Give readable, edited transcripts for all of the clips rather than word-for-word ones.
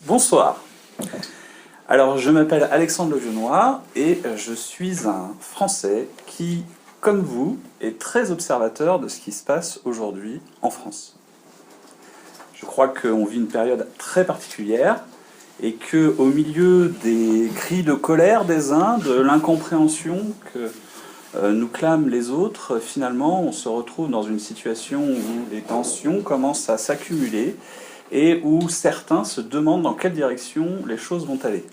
Bonsoir. Alors, je m'appelle Alexandre Levionnois et je suis un Français qui, comme vous, est très observateur de ce qui se passe aujourd'hui en France. Je crois qu'on vit une période très particulière et qu'au milieu des cris de colère des uns, de l'incompréhension que nous clament les autres, finalement, on se retrouve dans une situation où les tensions commencent à s'accumuler et où certains se demandent dans quelle direction les choses vont aller.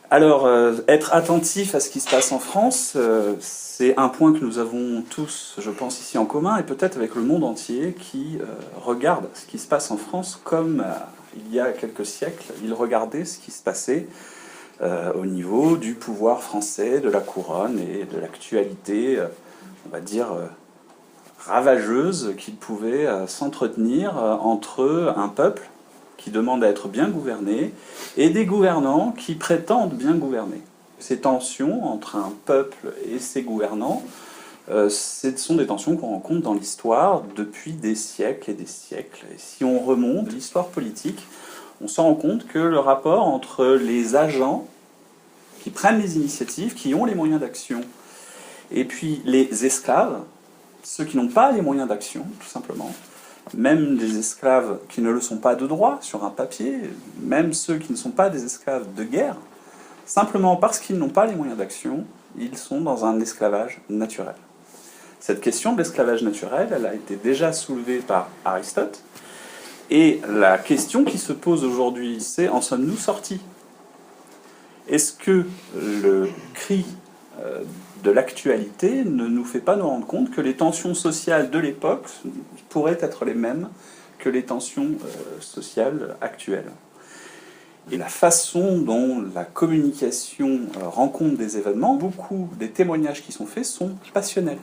Alors, être attentif à ce qui se passe en France, c'est un point que nous avons tous, je pense, ici en commun, et peut-être avec le monde entier qui regarde ce qui se passe en France comme il y a quelques siècles, il regardait ce qui se passait au niveau du pouvoir français, de la couronne et de l'actualité, on va dire, ravageuse qu'il pouvait s'entretenir entre un peuple qui demande à être bien gouverné et des gouvernants qui prétendent bien gouverner. Ces tensions entre un peuple et ses gouvernants, ce sont des tensions qu'on rencontre dans l'histoire depuis des siècles et des siècles. Et si on remonte l'histoire politique, on se rend compte que le rapport entre les agents qui prennent les initiatives, qui ont les moyens d'action, et puis les esclaves, ceux qui n'ont pas les moyens d'action, tout simplement, même des esclaves qui ne le sont pas de droit sur un papier, même ceux qui ne sont pas des esclaves de guerre, simplement parce qu'ils n'ont pas les moyens d'action, ils sont dans un esclavage naturel. Cette question de l'esclavage naturel, elle a été déjà soulevée par Aristote, et la question qui se pose aujourd'hui, c'est en sommes-nous sortis? Est-ce que le cri de l'actualité ne nous fait pas nous rendre compte que les tensions sociales de l'époque pourraient être les mêmes que les tensions sociales actuelles? Et la façon dont la communication rencontre des événements, beaucoup des témoignages qui sont faits sont passionnels.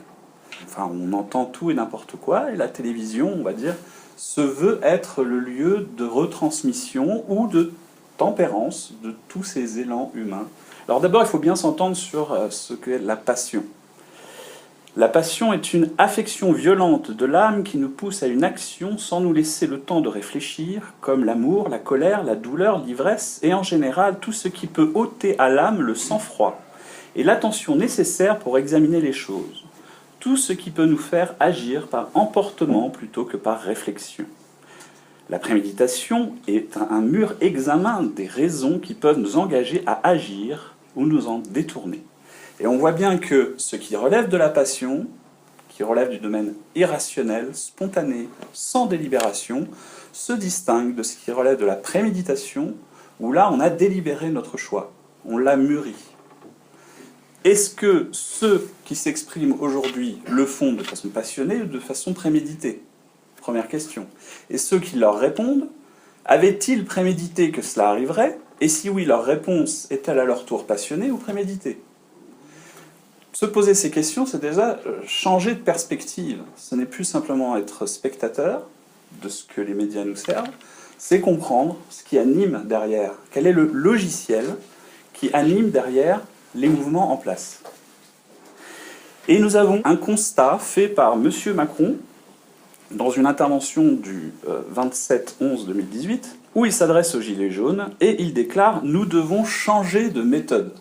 Enfin, on entend tout et n'importe quoi, et la télévision, on va dire, se veut être le lieu de retransmission ou de tempérance de tous ces élans humains. Alors d'abord, il faut bien s'entendre sur ce qu'est la passion. La passion est une affection violente de l'âme qui nous pousse à une action sans nous laisser le temps de réfléchir, comme l'amour, la colère, la douleur, l'ivresse, et en général tout ce qui peut ôter à l'âme le sang-froid et l'attention nécessaire pour examiner les choses. Tout ce qui peut nous faire agir par emportement plutôt que par réflexion. La préméditation est un mûr examen des raisons qui peuvent nous engager à agir ou nous en détourner. Et on voit bien que ce qui relève de la passion, qui relève du domaine irrationnel, spontané, sans délibération, se distingue de ce qui relève de la préméditation, où là on a délibéré notre choix, on l'a mûri. Est-ce que ceux qui s'expriment aujourd'hui le font de façon passionnée ou de façon préméditée? Première question. Et ceux qui leur répondent, avaient-ils prémédité que cela arriverait? Et si oui, leur réponse est-elle à leur tour passionnée ou préméditée? Se poser ces questions, c'est déjà changer de perspective. Ce n'est plus simplement être spectateur de ce que les médias nous servent, c'est comprendre ce qui anime derrière. Quel est le logiciel qui anime derrière les mouvements en place? Et nous avons un constat fait par M. Macron, dans une intervention du 27/11/2018, où il s'adresse aux Gilets jaunes, et il déclare « Nous devons changer de méthode ».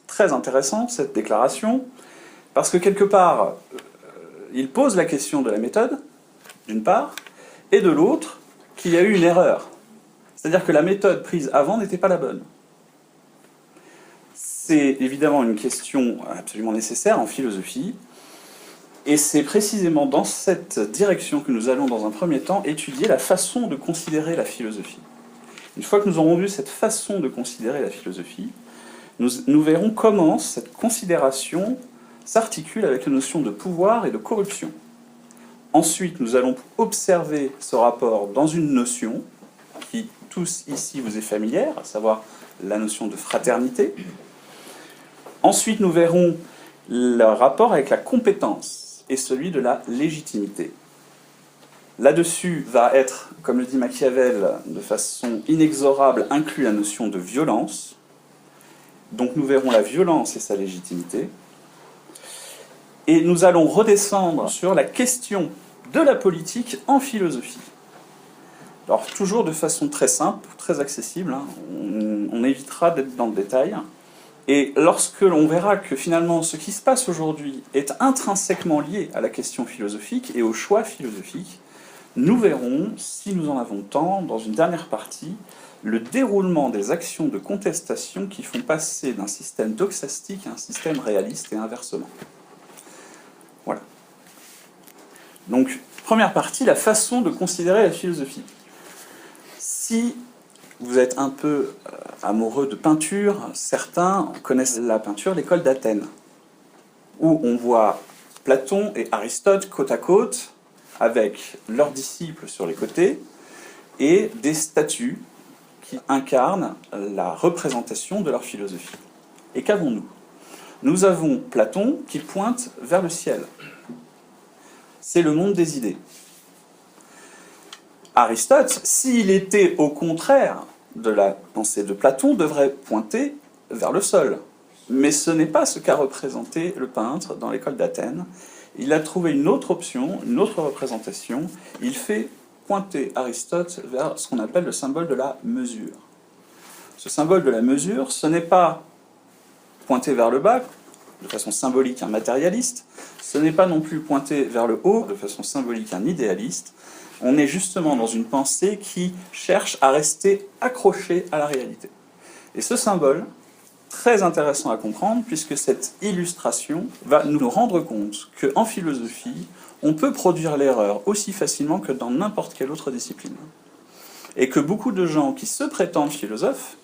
Très intéressant, cette déclaration, parce que quelque part, il pose la question de la méthode, d'une part, et de l'autre, qu'il y a eu une erreur. C'est-à-dire que la méthode prise avant n'était pas la bonne. C'est évidemment une question absolument nécessaire en philosophie, et c'est précisément dans cette direction que nous allons, dans un premier temps, étudier la façon de considérer la philosophie. Une fois que nous aurons vu cette façon de considérer la philosophie, nous verrons comment cette considération s'articule avec la notion de pouvoir et de corruption. Ensuite, nous allons observer ce rapport dans une notion qui, tous ici, vous est familière, à savoir la notion de fraternité. Ensuite, nous verrons le rapport avec la compétence et celui de la légitimité. Là-dessus va être, comme le dit Machiavel, de façon inexorable, inclus la notion de violence. Donc nous verrons la violence et sa légitimité. Et nous allons redescendre sur la question de la politique en philosophie. Alors toujours de façon très simple, très accessible, hein. On évitera d'être dans le détail. Et lorsque l'on verra que finalement ce qui se passe aujourd'hui est intrinsèquement lié à la question philosophique et au choix philosophique, nous verrons, si nous en avons le temps, dans une dernière partie, le déroulement des actions de contestation qui font passer d'un système doxastique à un système réaliste et inversement. Voilà. Donc, première partie, la façon de considérer la philosophie. Si vous êtes un peu amoureux de peinture, certains connaissent la peinture, l'école d'Athènes, où on voit Platon et Aristote côte à côte, avec leurs disciples sur les côtés, et des statues qui incarnent la représentation de leur philosophie. Et qu'avons-nous ? Nous avons Platon qui pointe vers le ciel. C'est le monde des idées. Aristote, s'il était au contraire de la pensée de Platon, devrait pointer vers le sol. Mais ce n'est pas ce qu'a représenté le peintre dans l'école d'Athènes. Il a trouvé une autre option, une autre représentation. Il fait pointer Aristote vers ce qu'on appelle le symbole de la mesure. Ce symbole de la mesure, ce n'est pas pointer vers le bas, de façon symbolique, un matérialiste. Ce n'est pas non plus pointer vers le haut, de façon symbolique, un idéaliste. On est justement dans une pensée qui cherche à rester accroché à la réalité. Et ce symbole, très intéressant à comprendre, puisque cette illustration va nous rendre compte qu'en philosophie, on peut produire l'erreur aussi facilement que dans n'importe quelle autre discipline. Et que beaucoup de gens qui se prétendent philosophes,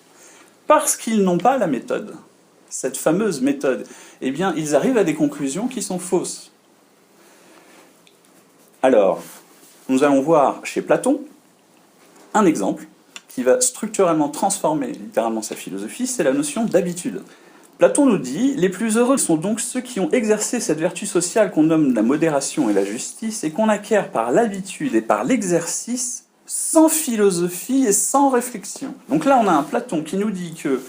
parce qu'ils n'ont pas la méthode, cette fameuse méthode, eh bien, ils arrivent à des conclusions qui sont fausses. Alors, nous allons voir chez Platon un exemple qui va structurellement transformer littéralement sa philosophie, c'est la notion d'habitude. Platon nous dit « Les plus heureux sont donc ceux qui ont exercé cette vertu sociale qu'on nomme la modération et la justice, et qu'on acquiert par l'habitude et par l'exercice, sans philosophie et sans réflexion. » Donc là, on a un Platon qui nous dit que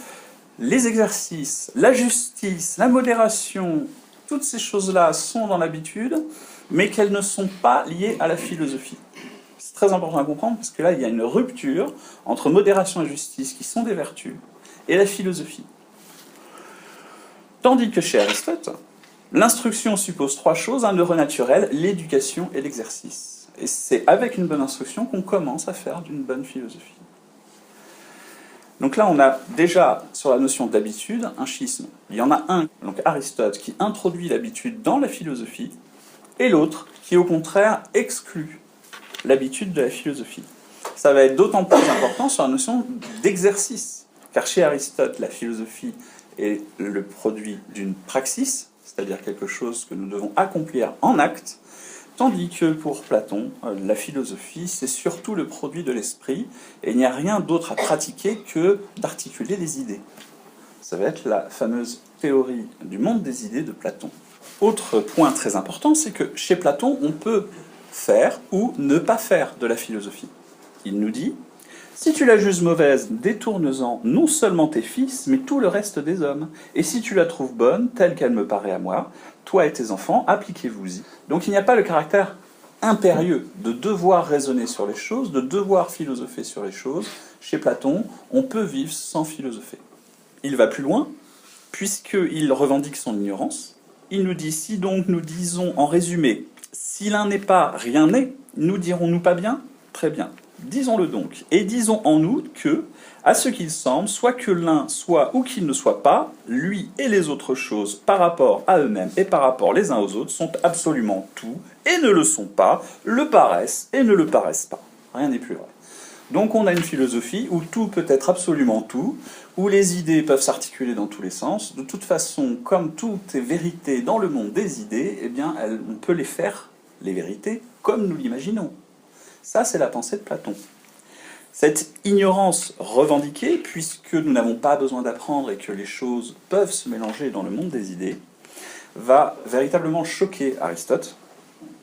les exercices, la justice, la modération, toutes ces choses-là sont dans l'habitude, mais qu'elles ne sont pas liées à la philosophie. C'est très important à comprendre, parce que là, il y a une rupture entre modération et justice, qui sont des vertus, et la philosophie. Tandis que chez Aristote, l'instruction suppose trois choses, un heureux naturel, l'éducation et l'exercice. Et c'est avec une bonne instruction qu'on commence à faire d'une bonne philosophie. Donc là, on a déjà, sur la notion d'habitude, un schisme. Il y en a un, donc Aristote, qui introduit l'habitude dans la philosophie, et l'autre qui, au contraire, exclut l'habitude de la philosophie. Ça va être d'autant plus important sur la notion d'exercice, car chez Aristote, la philosophie est le produit d'une praxis, c'est-à-dire quelque chose que nous devons accomplir en acte, tandis que pour Platon, la philosophie, c'est surtout le produit de l'esprit, et il n'y a rien d'autre à pratiquer que d'articuler des idées. Ça va être la fameuse théorie du monde des idées de Platon. Autre point très important, c'est que chez Platon, on peut faire ou ne pas faire de la philosophie. Il nous dit « Si tu la juges mauvaise, détourne-en non seulement tes fils, mais tout le reste des hommes. Et si tu la trouves bonne, telle qu'elle me paraît à moi, toi et tes enfants, appliquez-vous-y. » Donc il n'y a pas le caractère impérieux de devoir raisonner sur les choses, de devoir philosopher sur les choses. Chez Platon, on peut vivre sans philosopher. Il va plus loin, puisqu'il revendique son ignorance. Il nous dit « Si donc nous disons en résumé, si l'un n'est pas, rien n'est, nous dirons-nous pas bien ? Très bien. Disons-le donc, et disons en nous que, à ce qu'il semble, soit que l'un soit ou qu'il ne soit pas, lui et les autres choses par rapport à eux-mêmes et par rapport les uns aux autres sont absolument tout, et ne le sont pas, le paraissent et ne le paraissent pas. Rien n'est plus vrai. Donc on a une philosophie où tout peut être absolument tout, où les idées peuvent s'articuler dans tous les sens. De toute façon, comme tout est vérité dans le monde des idées, eh bien, on peut les faire, les vérités, comme nous l'imaginons. Ça, c'est la pensée de Platon. Cette ignorance revendiquée, puisque nous n'avons pas besoin d'apprendre et que les choses peuvent se mélanger dans le monde des idées, va véritablement choquer Aristote.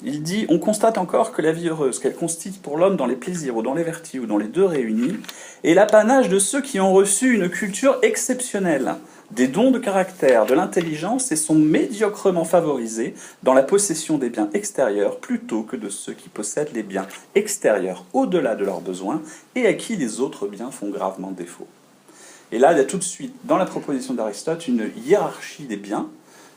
Il dit « On constate encore que la vie heureuse, qu'elle constitue pour l'homme dans les plaisirs ou dans les vertus ou dans les deux réunis, est l'apanage de ceux qui ont reçu une culture exceptionnelle, des dons de caractère, de l'intelligence et sont médiocrement favorisés dans la possession des biens extérieurs plutôt que de ceux qui possèdent les biens extérieurs au-delà de leurs besoins et à qui les autres biens font gravement défaut. Et là, il y a tout de suite, dans la proposition d'Aristote, une hiérarchie des biens,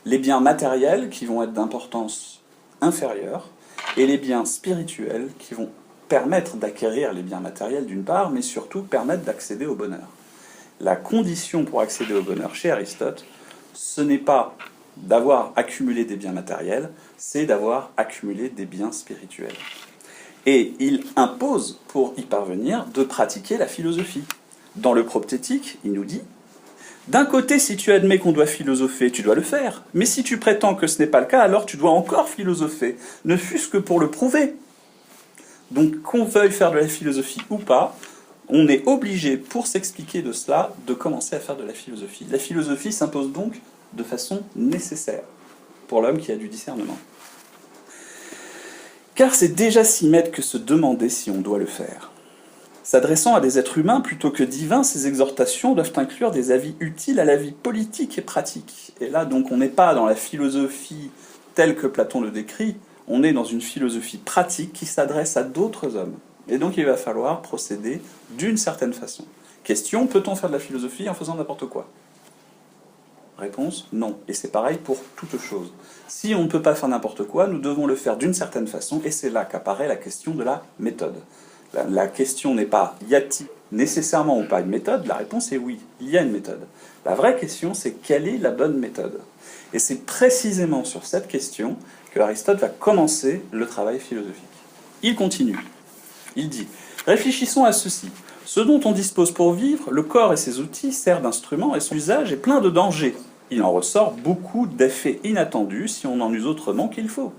les biens matériels qui vont être d'importance inférieure et les biens spirituels qui vont permettre d'acquérir les biens matériels d'une part, mais surtout permettre d'accéder au bonheur. La condition pour accéder au bonheur chez Aristote, ce n'est pas d'avoir accumulé des biens matériels, c'est d'avoir accumulé des biens spirituels. Et il impose, pour y parvenir, de pratiquer la philosophie. Dans le Proptétique, il nous dit « D'un côté, si tu admets qu'on doit philosopher, tu dois le faire. Mais si tu prétends que ce n'est pas le cas, alors tu dois encore philosopher, ne fût-ce que pour le prouver. » Donc, qu'on veuille faire de la philosophie ou pas, on est obligé, pour s'expliquer de cela, de commencer à faire de la philosophie. La philosophie s'impose donc de façon nécessaire pour l'homme qui a du discernement. Car c'est déjà s'y mettre que se demander si on doit le faire. S'adressant à des êtres humains plutôt que divins, ces exhortations doivent inclure des avis utiles à la vie politique et pratique. Et là, donc, on n'est pas dans la philosophie telle que Platon le décrit, on est dans une philosophie pratique qui s'adresse à d'autres hommes. Et donc il va falloir procéder d'une certaine façon. Question, peut-on faire de la philosophie en faisant n'importe quoi? Réponse, non. Et c'est pareil pour toute chose. Si on ne peut pas faire n'importe quoi, nous devons le faire d'une certaine façon, et c'est là qu'apparaît la question de la méthode. La question n'est pas, y a-t-il nécessairement ou pas une méthode? La réponse est oui, il y a une méthode. La vraie question, c'est quelle est la bonne méthode? Et c'est précisément sur cette question que Aristote va commencer le travail philosophique. Il continue. Il dit « Réfléchissons à ceci. Ce dont on dispose pour vivre, le corps et ses outils servent d'instruments et son usage est plein de dangers. Il en ressort beaucoup d'effets inattendus si on en use autrement qu'il faut.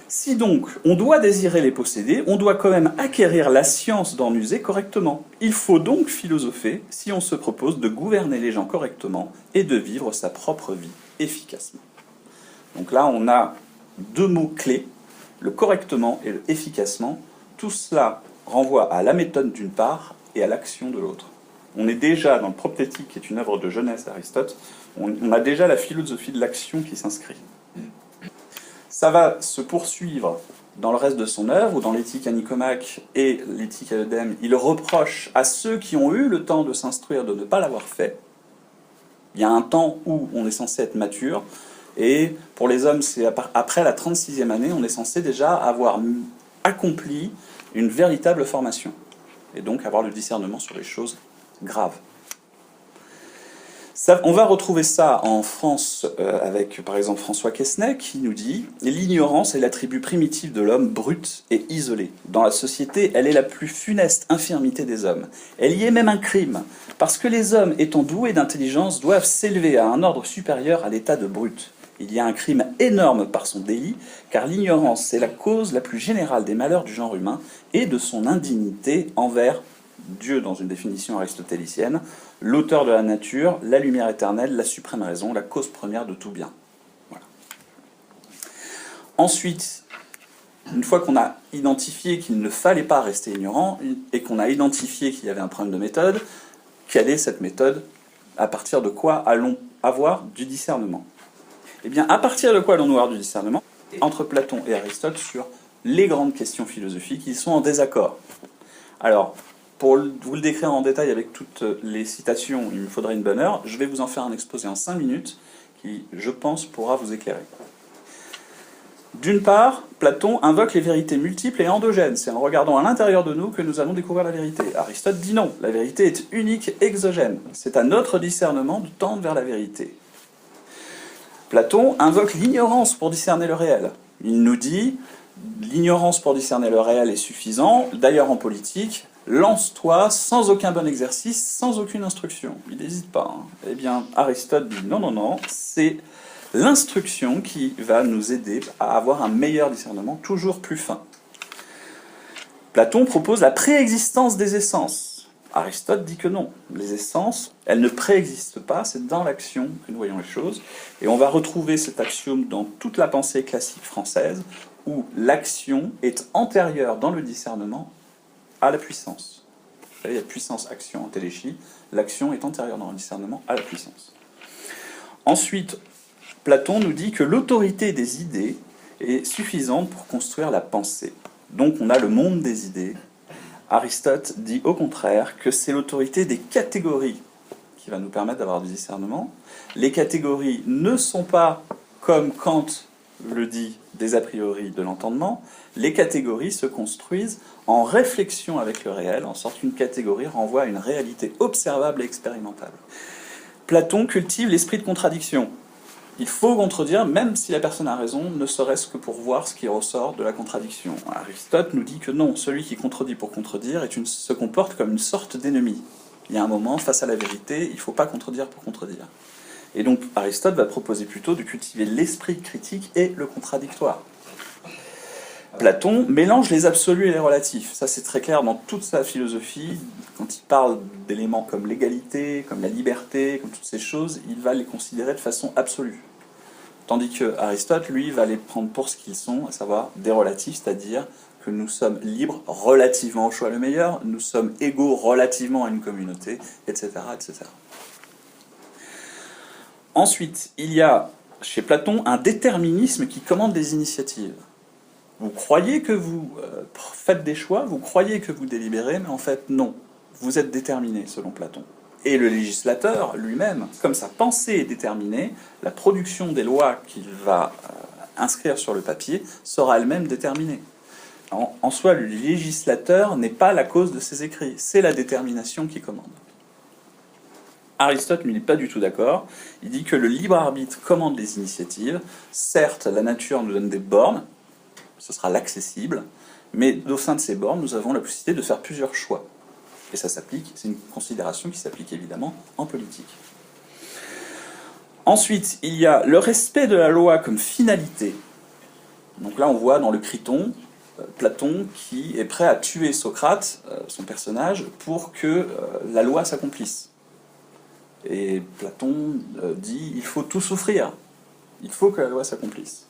Si donc on doit désirer les posséder, on doit quand même acquérir la science d'en user correctement. Il faut donc philosopher si on se propose de gouverner les gens correctement et de vivre sa propre vie efficacement. » Donc là, on a deux mots clés, le correctement et le efficacement. Tout cela renvoie à la méthode d'une part et à l'action de l'autre. On est déjà dans le Proptétique, qui est une œuvre de jeunesse d'Aristote, on a déjà la philosophie de l'action qui s'inscrit. Ça va se poursuivre dans le reste de son œuvre, ou dans l'éthique à Nicomaque et l'éthique à Eudème. Il reproche à ceux qui ont eu le temps de s'instruire de ne pas l'avoir fait. Il y a un temps où on est censé être mature, et pour les hommes, c'est après la 36e année, on est censé déjà avoir accompli une véritable formation, et donc avoir le discernement sur les choses graves. Ça, on va retrouver ça en France avec, par exemple, François Quesnay, qui nous dit « L'ignorance est l'attribut primitif de l'homme brut et isolé. Dans la société, elle est la plus funeste infirmité des hommes. Elle y est même un crime, parce que les hommes, étant doués d'intelligence, doivent s'élever à un ordre supérieur à l'état de brut. Il y a un crime énorme par son délit, car l'ignorance est la cause la plus générale des malheurs du genre humain et de son indignité envers Dieu dans une définition aristotélicienne, l'auteur de la nature, la lumière éternelle, la suprême raison, la cause première de tout bien. » Voilà. Ensuite, une fois qu'on a identifié qu'il ne fallait pas rester ignorant et qu'on a identifié qu'il y avait un problème de méthode, quelle est cette méthode? À partir de quoi allons avoir du discernement? Eh bien, à partir de quoi allons-nous avoir du discernement? Entre Platon et Aristote sur les grandes questions philosophiques, ils sont en désaccord. Alors, pour vous le décrire en détail avec toutes les citations, il me faudrait une bonne heure. Je vais vous en faire un exposé en 5 minutes qui, je pense, pourra vous éclairer. D'une part, Platon invoque les vérités multiples et endogènes. C'est en regardant à l'intérieur de nous que nous allons découvrir la vérité. Aristote dit non, la vérité est unique et exogène. C'est à notre discernement de tendre vers la vérité. Platon invoque l'ignorance pour discerner le réel. Il nous dit, l'ignorance pour discerner le réel est suffisant. D'ailleurs, en politique, lance-toi sans aucun bon exercice, sans aucune instruction. Il n'hésite pas. Eh bien, Aristote dit non, non, non, c'est l'instruction qui va nous aider à avoir un meilleur discernement, toujours plus fin. Platon propose la préexistence des essences. Aristote dit que non, les essences, elles ne préexistent pas, c'est dans l'action que nous voyons les choses. Et on va retrouver cet axiome dans toute la pensée classique française, où l'action est antérieure dans le discernement à la puissance. Vous savez, il y a puissance, action, téléchie. L'action est antérieure dans le discernement à la puissance. Ensuite, Platon nous dit que l'autorité des idées est suffisante pour construire la pensée. Donc on a le monde des idées. Aristote dit au contraire que c'est l'autorité des catégories qui va nous permettre d'avoir du discernement. Les catégories ne sont pas, comme Kant le dit, des a priori de l'entendement. Les catégories se construisent en réflexion avec le réel, en sorte qu'une catégorie renvoie à une réalité observable et expérimentable. Platon cultive l'esprit de contradiction. Il faut contredire, même si la personne a raison, ne serait-ce que pour voir ce qui ressort de la contradiction. Aristote nous dit que non, celui qui contredit pour contredire se comporte comme une sorte d'ennemi. Il y a un moment, face à la vérité, il ne faut pas contredire pour contredire. Et donc Aristote va proposer plutôt de cultiver l'esprit critique et le contradictoire. Platon mélange les absolus et les relatifs. Ça, c'est très clair dans toute sa philosophie. Quand il parle d'éléments comme l'égalité, comme la liberté, comme toutes ces choses, il va les considérer de façon absolue. Tandis que Aristote, lui, va les prendre pour ce qu'ils sont, à savoir des relatifs, c'est-à-dire que nous sommes libres relativement au choix le meilleur, nous sommes égaux relativement à une communauté, etc., etc. Ensuite, il y a chez Platon un déterminisme qui commande des initiatives. Vous croyez que vous faites des choix, vous croyez que vous délibérez, mais en fait non. Vous êtes déterminé, selon Platon. Et le législateur lui-même, comme sa pensée est déterminée, la production des lois qu'il va inscrire sur le papier sera elle-même déterminée. En soi, le législateur n'est pas la cause de ses écrits, c'est la détermination qui commande. Aristote, lui, n'est pas du tout d'accord. Il dit que le libre arbitre commande les initiatives. Certes, la nature nous donne des bornes, ce sera l'accessible, mais au sein de ces bornes, nous avons la possibilité de faire plusieurs choix. Et ça s'applique, c'est une considération qui s'applique évidemment en politique. Ensuite, il y a le respect de la loi comme finalité. Donc là, on voit dans le Criton, Platon qui est prêt à tuer Socrate, son personnage, pour que la loi s'accomplisse. Et Platon dit, il faut tout souffrir, il faut que la loi s'accomplisse.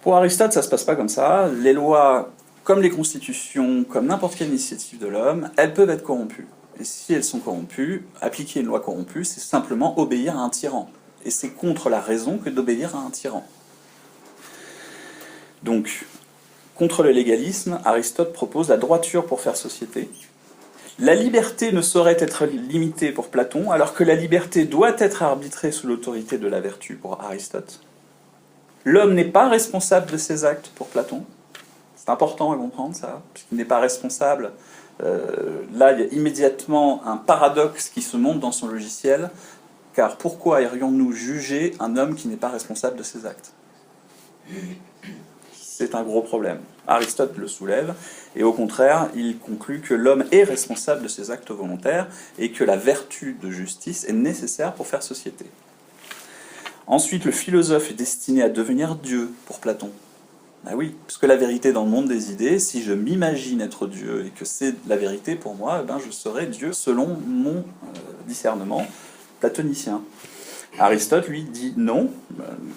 Pour Aristote, ça ne se passe pas comme ça. Les lois, comme les constitutions, comme n'importe quelle initiative de l'homme, elles peuvent être corrompues. Et si elles sont corrompues, appliquer une loi corrompue, c'est simplement obéir à un tyran. Et c'est contre la raison que d'obéir à un tyran. Donc, contre le légalisme, Aristote propose la droiture pour faire société. La liberté ne saurait être limitée pour Platon, alors que la liberté doit être arbitrée sous l'autorité de la vertu pour Aristote. L'homme n'est pas responsable de ses actes pour Platon. C'est important à comprendre ça, puisqu'il n'est pas responsable. Là, il y a immédiatement un paradoxe qui se monte dans son logiciel, car pourquoi irions-nous juger un homme qui n'est pas responsable de ses actes ? C'est un gros problème. Aristote le soulève, et au contraire, il conclut que l'homme est responsable de ses actes volontaires, et que la vertu de justice est nécessaire pour faire société. Ensuite, le philosophe est destiné à devenir Dieu pour Platon. Ah oui, parce que la vérité dans le monde des idées, si je m'imagine être Dieu et que c'est la vérité pour moi, eh ben je serai Dieu selon mon discernement platonicien. Aristote, lui, dit non.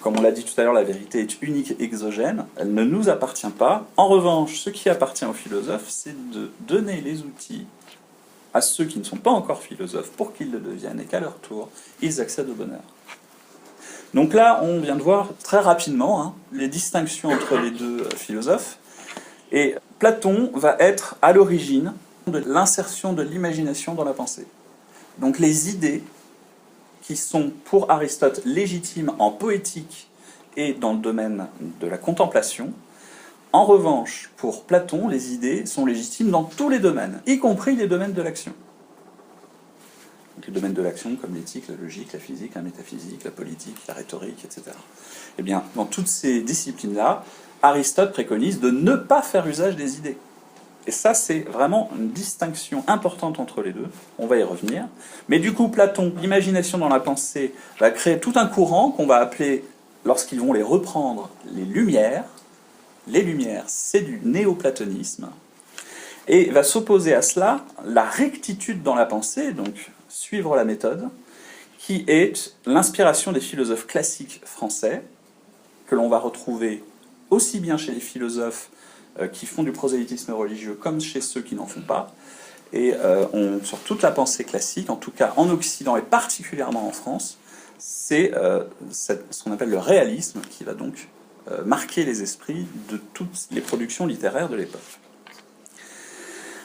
Comme on l'a dit tout à l'heure, la vérité est unique et exogène. Elle ne nous appartient pas. En revanche, ce qui appartient aux philosophes, c'est de donner les outils à ceux qui ne sont pas encore philosophes pour qu'ils le deviennent et qu'à leur tour, ils accèdent au bonheur. Donc là, on vient de voir très rapidement les distinctions entre les deux philosophes. Et Platon va être à l'origine de l'insertion de l'imagination dans la pensée. Donc les idées qui sont pour Aristote légitimes en poétique et dans le domaine de la contemplation. En revanche, pour Platon, les idées sont légitimes dans tous les domaines, y compris les domaines de l'action. Les domaines de l'action comme l'éthique, la logique, la physique, la métaphysique, la politique, la rhétorique, etc. Eh bien, dans toutes ces disciplines-là, Aristote préconise de ne pas faire usage des idées. Et ça, c'est vraiment une distinction importante entre les deux. On va y revenir. Mais du coup, Platon, l'imagination dans la pensée, va créer tout un courant qu'on va appeler, lorsqu'ils vont les reprendre, les Lumières. Les Lumières, c'est du néoplatonisme. Et va s'opposer à cela la rectitude dans la pensée, donc suivre la méthode, qui est l'inspiration des philosophes classiques français, que l'on va retrouver aussi bien chez les philosophes qui font du prosélytisme religieux comme chez ceux qui n'en font pas. Et sur toute la pensée classique, en tout cas en Occident et particulièrement en France, c'est ce qu'on appelle le réalisme qui va donc marquer les esprits de toutes les productions littéraires de l'époque.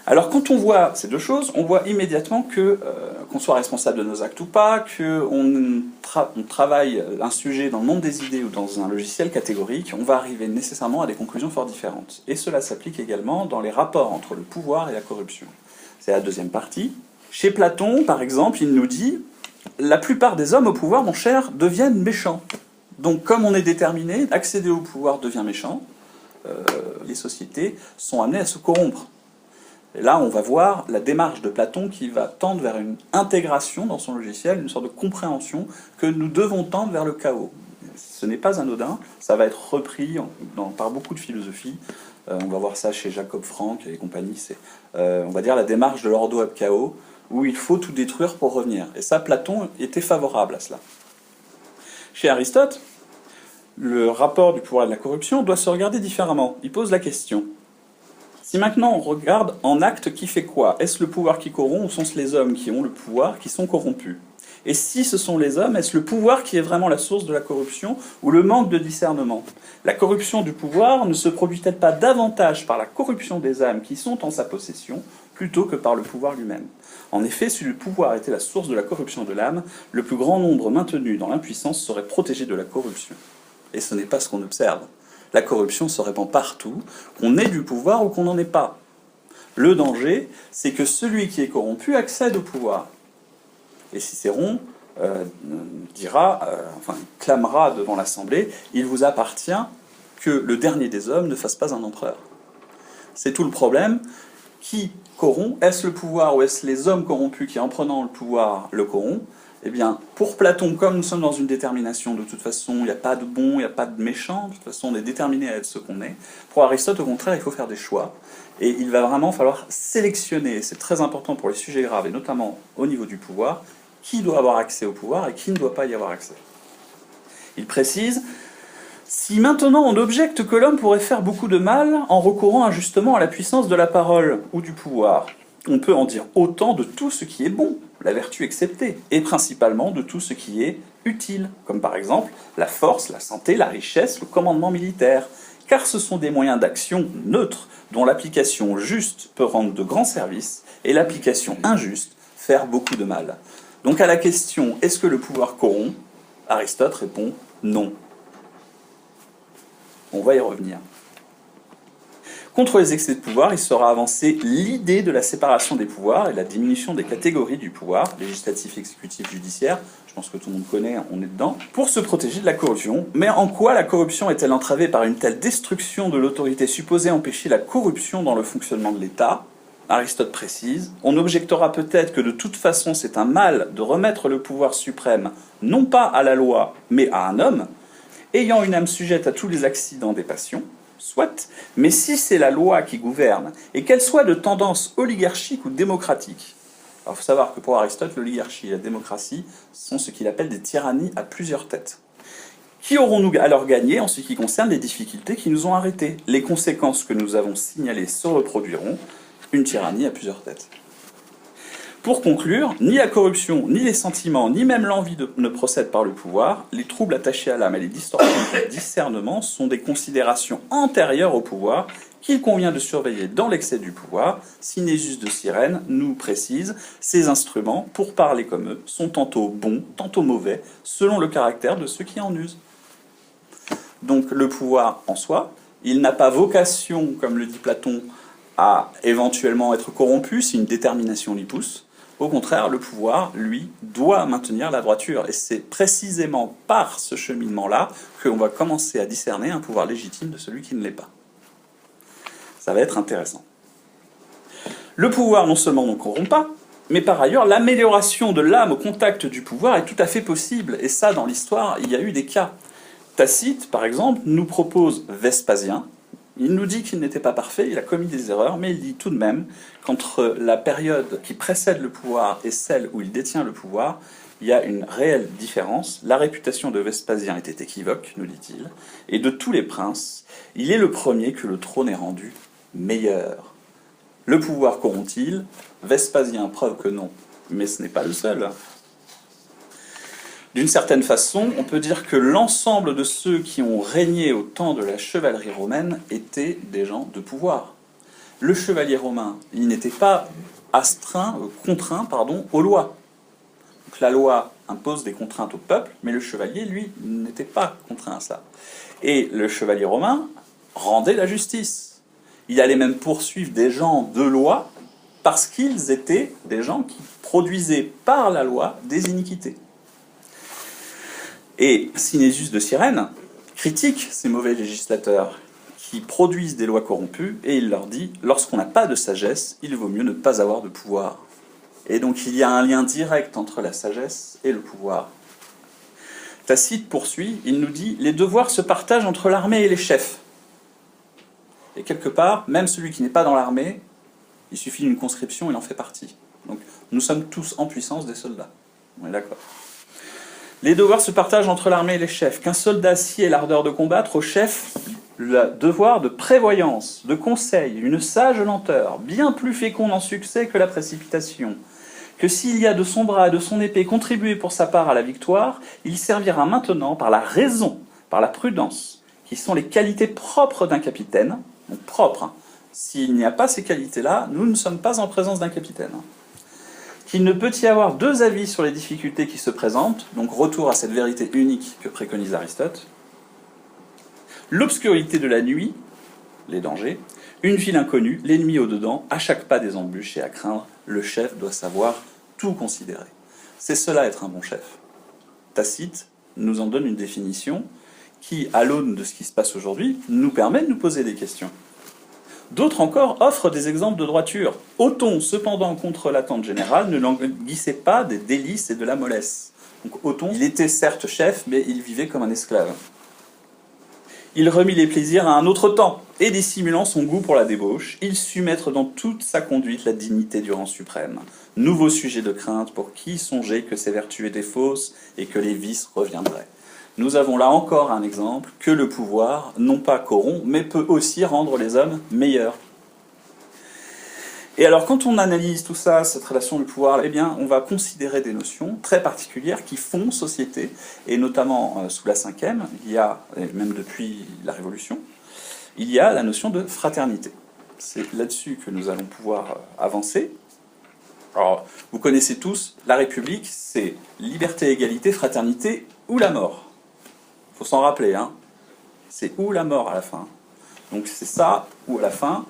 Alors quand on voit ces deux choses, on voit immédiatement que, qu'on soit responsable de nos actes ou pas, qu'on travaille un sujet dans le monde des idées ou dans un logiciel catégorique, on va arriver nécessairement à des conclusions fort différentes. Et cela s'applique également dans les rapports entre le pouvoir et la corruption. C'est la deuxième partie. Chez Platon, par exemple, il nous dit « La plupart des hommes au pouvoir, mon cher, deviennent méchants. » Donc comme on est déterminé, accéder au pouvoir devient méchant, les sociétés sont amenées à se corrompre. Et là, on va voir la démarche de Platon qui va tendre vers une intégration dans son logiciel, une sorte de compréhension que nous devons tendre vers le chaos. Ce n'est pas anodin, ça va être repris par beaucoup de philosophies. On va voir ça chez Jacob Frank et compagnie. C'est, on va dire, la démarche de l'ordo ab chaos, où il faut tout détruire pour revenir. Et ça, Platon était favorable à cela. Chez Aristote, le rapport du pouvoir et de la corruption doit se regarder différemment. Il pose la question. Si maintenant on regarde en acte qui fait quoi, est-ce le pouvoir qui corrompt ou sont-ce les hommes qui ont le pouvoir qui sont corrompus? Et si ce sont les hommes, est-ce le pouvoir qui est vraiment la source de la corruption ou le manque de discernement? La corruption du pouvoir ne se produit-elle pas davantage par la corruption des âmes qui sont en sa possession plutôt que par le pouvoir lui-même? En effet, si le pouvoir était la source de la corruption de l'âme, le plus grand nombre maintenu dans l'impuissance serait protégé de la corruption. Et ce n'est pas ce qu'on observe. La corruption se répand partout, qu'on ait du pouvoir ou qu'on n'en ait pas. Le danger, c'est que celui qui est corrompu accède au pouvoir. Et Cicéron clamera devant l'Assemblée, « Il vous appartient que le dernier des hommes ne fasse pas un empereur. » C'est tout le problème. Qui corrompt? Est-ce le pouvoir ou est-ce les hommes corrompus qui, en prenant le pouvoir, le corrompent? Eh bien, pour Platon, comme nous sommes dans une détermination, de toute façon, il n'y a pas de bon, il n'y a pas de méchant, de toute façon, on est déterminé à être ce qu'on est. Pour Aristote, au contraire, il faut faire des choix. Et il va vraiment falloir sélectionner, c'est très important pour les sujets graves, et notamment au niveau du pouvoir, qui doit avoir accès au pouvoir et qui ne doit pas y avoir accès. Il précise, si maintenant on objecte que l'homme pourrait faire beaucoup de mal en recourant justement à la puissance de la parole ou du pouvoir, on peut en dire autant de tout ce qui est bon, la vertu exceptée, et principalement de tout ce qui est utile, comme par exemple la force, la santé, la richesse, le commandement militaire, car ce sont des moyens d'action neutres dont l'application juste peut rendre de grands services et l'application injuste faire beaucoup de mal. Donc à la question « Est-ce que le pouvoir corrompt ?», Aristote répond « Non ». On va y revenir. Contre les excès de pouvoir, il sera avancé l'idée de la séparation des pouvoirs et la diminution des catégories du pouvoir, législatif, exécutif, judiciaire, je pense que tout le monde connaît, on est dedans, pour se protéger de la corruption. Mais en quoi la corruption est-elle entravée par une telle destruction de l'autorité supposée empêcher la corruption dans le fonctionnement de l'État? Aristote précise, on objectera peut-être que de toute façon c'est un mal de remettre le pouvoir suprême non pas à la loi, mais à un homme, ayant une âme sujette à tous les accidents des passions, soit, mais si c'est la loi qui gouverne, et qu'elle soit de tendance oligarchique ou démocratique. Alors il faut savoir que pour Aristote, l'oligarchie et la démocratie sont ce qu'il appelle des tyrannies à plusieurs têtes. Qui aurons-nous alors gagné en ce qui concerne les difficultés qui nous ont arrêtés? Les conséquences que nous avons signalées se reproduiront, une tyrannie à plusieurs têtes. Pour conclure, ni la corruption, ni les sentiments, ni même l'envie ne procèdent par le pouvoir. Les troubles attachés à l'âme et les distorsions du discernement sont des considérations antérieures au pouvoir qu'il convient de surveiller dans l'excès du pouvoir. Sinésus de Cyrène nous précise, ces instruments, pour parler comme eux, sont tantôt bons, tantôt mauvais, selon le caractère de ceux qui en usent. Donc le pouvoir en soi, il n'a pas vocation, comme le dit Platon, à éventuellement être corrompu si une détermination l'y pousse. Au contraire, le pouvoir, lui, doit maintenir la droiture. Et c'est précisément par ce cheminement-là qu'on va commencer à discerner un pouvoir légitime de celui qui ne l'est pas. Ça va être intéressant. Le pouvoir, non seulement ne corrompt pas, mais par ailleurs, l'amélioration de l'âme au contact du pouvoir est tout à fait possible. Et ça, dans l'histoire, il y a eu des cas. Tacite, par exemple, nous propose Vespasien. Il nous dit qu'il n'était pas parfait, il a commis des erreurs, mais il dit tout de même qu'entre la période qui précède le pouvoir et celle où il détient le pouvoir, il y a une réelle différence. La réputation de Vespasien était équivoque, nous dit-il, et de tous les princes, il est le premier que le trône ait rendu meilleur. Le pouvoir corrompt-il? Vespasien, preuve que non. Mais ce n'est pas le seul. D'une certaine façon, on peut dire que l'ensemble de ceux qui ont régné au temps de la chevalerie romaine étaient des gens de pouvoir. Le chevalier romain, il n'était pas contraint aux lois. Donc la loi impose des contraintes au peuple, mais le chevalier, lui, n'était pas contraint à ça. Et le chevalier romain rendait la justice. Il allait même poursuivre des gens de loi parce qu'ils étaient des gens qui produisaient par la loi des iniquités. Et Cynésius de Cyrène critique ces mauvais législateurs qui produisent des lois corrompues, et il leur dit « Lorsqu'on n'a pas de sagesse, il vaut mieux ne pas avoir de pouvoir ». Et donc il y a un lien direct entre la sagesse et le pouvoir. Tacite poursuit, il nous dit « Les devoirs se partagent entre l'armée et les chefs ». Et quelque part, même celui qui n'est pas dans l'armée, il suffit d'une conscription, il en fait partie. Donc nous sommes tous en puissance des soldats. On est d'accord. Les devoirs se partagent entre l'armée et les chefs. Qu'un soldat si ait l'ardeur de combattre, au chef le devoir de prévoyance, de conseil, une sage lenteur, bien plus féconde en succès que la précipitation. Que s'il y a de son bras et de son épée contribué pour sa part à la victoire, il servira maintenant par la raison, par la prudence, qui sont les qualités propres d'un capitaine, donc propres. Hein. S'il n'y a pas ces qualités-là, nous ne sommes pas en présence d'un capitaine. Qu'il ne peut y avoir deux avis sur les difficultés qui se présentent, donc retour à cette vérité unique que préconise Aristote. L'obscurité de la nuit, les dangers, une ville inconnue, l'ennemi au-dedans, à chaque pas des embûches et à craindre, le chef doit savoir tout considérer. C'est cela être un bon chef. Tacite nous en donne une définition qui, à l'aune de ce qui se passe aujourd'hui, nous permet de nous poser des questions. D'autres encore offrent des exemples de droiture. Othon, cependant, contre l'attente générale, ne languissait pas des délices et de la mollesse. Donc Othon, il était certes chef, mais il vivait comme un esclave. Il remit les plaisirs à un autre temps, et dissimulant son goût pour la débauche, il sut mettre dans toute sa conduite la dignité du rang suprême. Nouveau sujet de crainte pour qui songeait que ses vertus étaient fausses et que les vices reviendraient. Nous avons là encore un exemple que le pouvoir, non pas corrompt, mais peut aussi rendre les hommes meilleurs. Et alors, quand on analyse tout ça, cette relation du pouvoir, eh bien, on va considérer des notions très particulières qui font société, et notamment sous la Cinquième, il y a, et même depuis la Révolution, il y a la notion de fraternité. C'est là-dessus que nous allons pouvoir avancer. Alors, vous connaissez tous, la République, c'est liberté, égalité, fraternité ou la mort. Il faut s'en rappeler, hein. C'est ou la mort à la fin. Donc c'est ça, ou à la fin,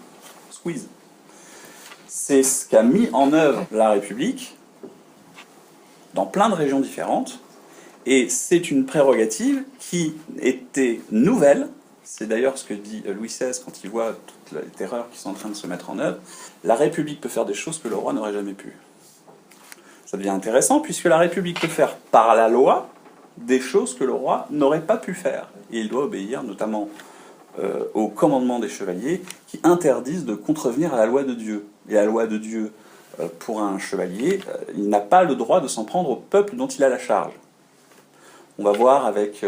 squeeze. C'est ce qu'a mis en œuvre la République dans plein de régions différentes, et c'est une prérogative qui était nouvelle. C'est d'ailleurs ce que dit Louis XVI quand il voit toutes les terreurs qui sont en train de se mettre en œuvre. La République peut faire des choses que le roi n'aurait jamais pu. Ça devient intéressant puisque la République peut faire par la loi des choses que le roi n'aurait pas pu faire. Et il doit obéir notamment au commandement des chevaliers qui interdisent de contrevenir à la loi de Dieu. Et la loi de Dieu, pour un chevalier, il n'a pas le droit de s'en prendre au peuple dont il a la charge. On va voir avec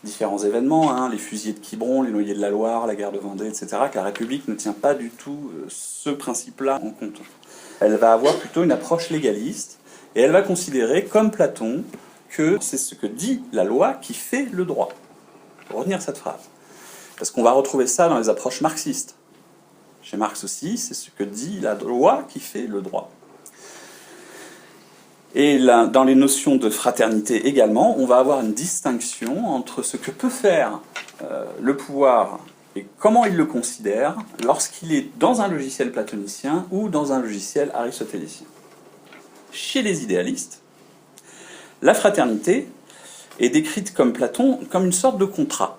différents événements, hein, les fusillés de Quiberon, les noyés de la Loire, la guerre de Vendée, etc., que la République ne tient pas du tout ce principe-là en compte. Elle va avoir plutôt une approche légaliste, et elle va considérer, comme Platon, que c'est ce que dit la loi qui fait le droit. Il faut retenir cette phrase. Parce qu'on va retrouver ça dans les approches marxistes. Chez Marx aussi, c'est ce que dit la loi qui fait le droit. Et là, dans les notions de fraternité également, on va avoir une distinction entre ce que peut faire le pouvoir et comment il le considère lorsqu'il est dans un logiciel platonicien ou dans un logiciel aristotélicien. Chez les idéalistes, la fraternité est décrite comme Platon comme une sorte de contrat.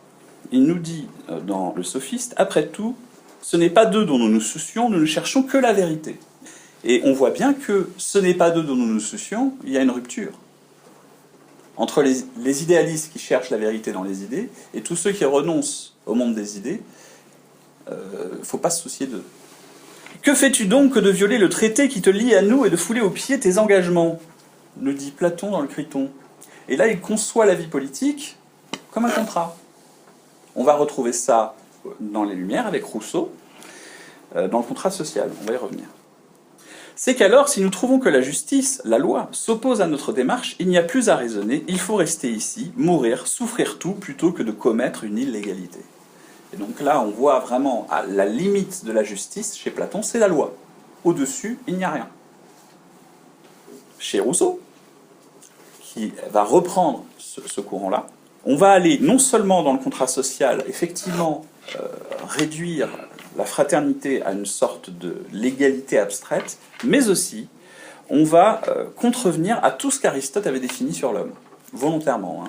Il nous dit dans le Sophiste, après tout, ce n'est pas d'eux dont nous nous soucions, nous ne cherchons que la vérité. Et on voit bien que ce n'est pas d'eux dont nous nous soucions, il y a une rupture. Entre les idéalistes qui cherchent la vérité dans les idées et tous ceux qui renoncent au monde des idées, il ne faut pas se soucier d'eux. Que fais-tu donc que de violer le traité qui te lie à nous et de fouler aux pieds tes engagements, nous dit Platon dans le Criton. Et là, il conçoit la vie politique comme un contrat. On va retrouver ça dans les Lumières avec Rousseau. dans le contrat social, on va y revenir. C'est qu'alors, si nous trouvons que la justice, la loi, s'oppose à notre démarche, il n'y a plus à raisonner, il faut rester ici, mourir, souffrir tout, plutôt que de commettre une illégalité. Et donc là, on voit vraiment à la limite de la justice, chez Platon, c'est la loi. Au-dessus, il n'y a rien. Chez Rousseau, qui va reprendre ce courant-là, on va aller non seulement dans le contrat social, effectivement, réduire la fraternité à une sorte de légalité abstraite, mais aussi on va contrevenir à tout ce qu'Aristote avait défini sur l'homme, volontairement.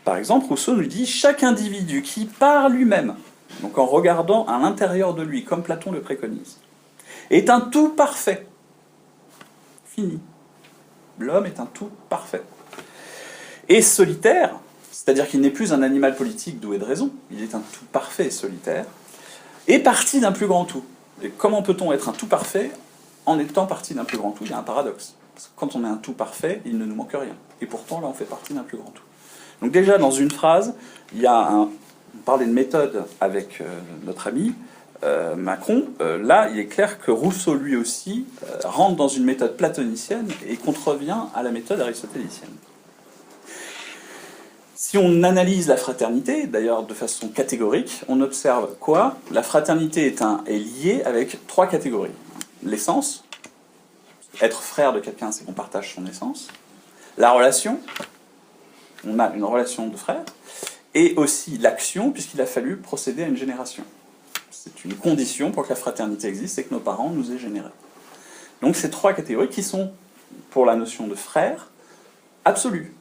Par exemple, Rousseau nous dit « Chaque individu qui, par lui-même, donc en regardant à l'intérieur de lui, comme Platon le préconise, est un tout parfait. » Fini. L'homme est un tout parfait. Et solitaire, c'est-à-dire qu'il n'est plus un animal politique doué de raison, il est un tout parfait solitaire, est parti d'un plus grand tout. Et comment peut-on être un tout parfait en étant parti d'un plus grand tout? Il y a un paradoxe. Parce que quand on est un tout parfait, il ne nous manque rien. Et pourtant, là, on fait partie d'un plus grand tout. Donc déjà, dans une phrase, il y a on parlait de méthode avec notre ami Macron. Là, il est clair que Rousseau, lui aussi, rentre dans une méthode platonicienne et contrevient à la méthode aristotélicienne. Si on analyse la fraternité, d'ailleurs de façon catégorique, on observe quoi? La fraternité est liée avec trois catégories. L'essence, être frère de quelqu'un, c'est qu'on partage son essence. La relation, on a une relation de frère. Et aussi l'action, puisqu'il a fallu procéder à une génération. C'est une condition pour que la fraternité existe, c'est que nos parents nous aient générés. Donc ces trois catégories qui sont, pour la notion de frère, absolues.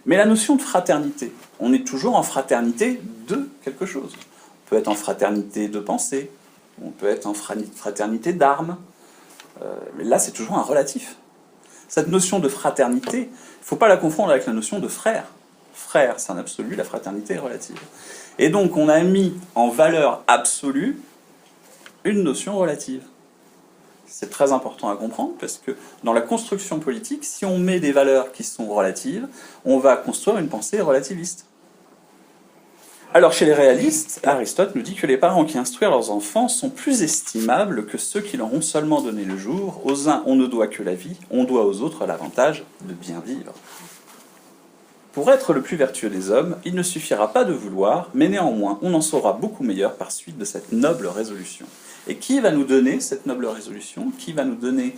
Mais la notion de fraternité, on est toujours en fraternité de quelque chose. On peut être en fraternité de pensée, on peut être en fraternité d'armes, mais là c'est toujours un relatif. Cette notion de fraternité, il ne faut pas la confondre avec la notion de frère. Frère, c'est un absolu, la fraternité est relative. Et donc on a mis en valeur absolue une notion relative. C'est très important à comprendre parce que dans la construction politique, si on met des valeurs qui sont relatives, on va construire une pensée relativiste. Alors chez les réalistes, Aristote nous dit que les parents qui instruisent leurs enfants sont plus estimables que ceux qui leur ont seulement donné le jour. Aux uns, on ne doit que la vie, on doit aux autres l'avantage de bien vivre. Pour être le plus vertueux des hommes, il ne suffira pas de vouloir, mais néanmoins, on en saura beaucoup meilleur par suite de cette noble résolution. Et qui va nous donner cette noble résolution? Qui va nous donner,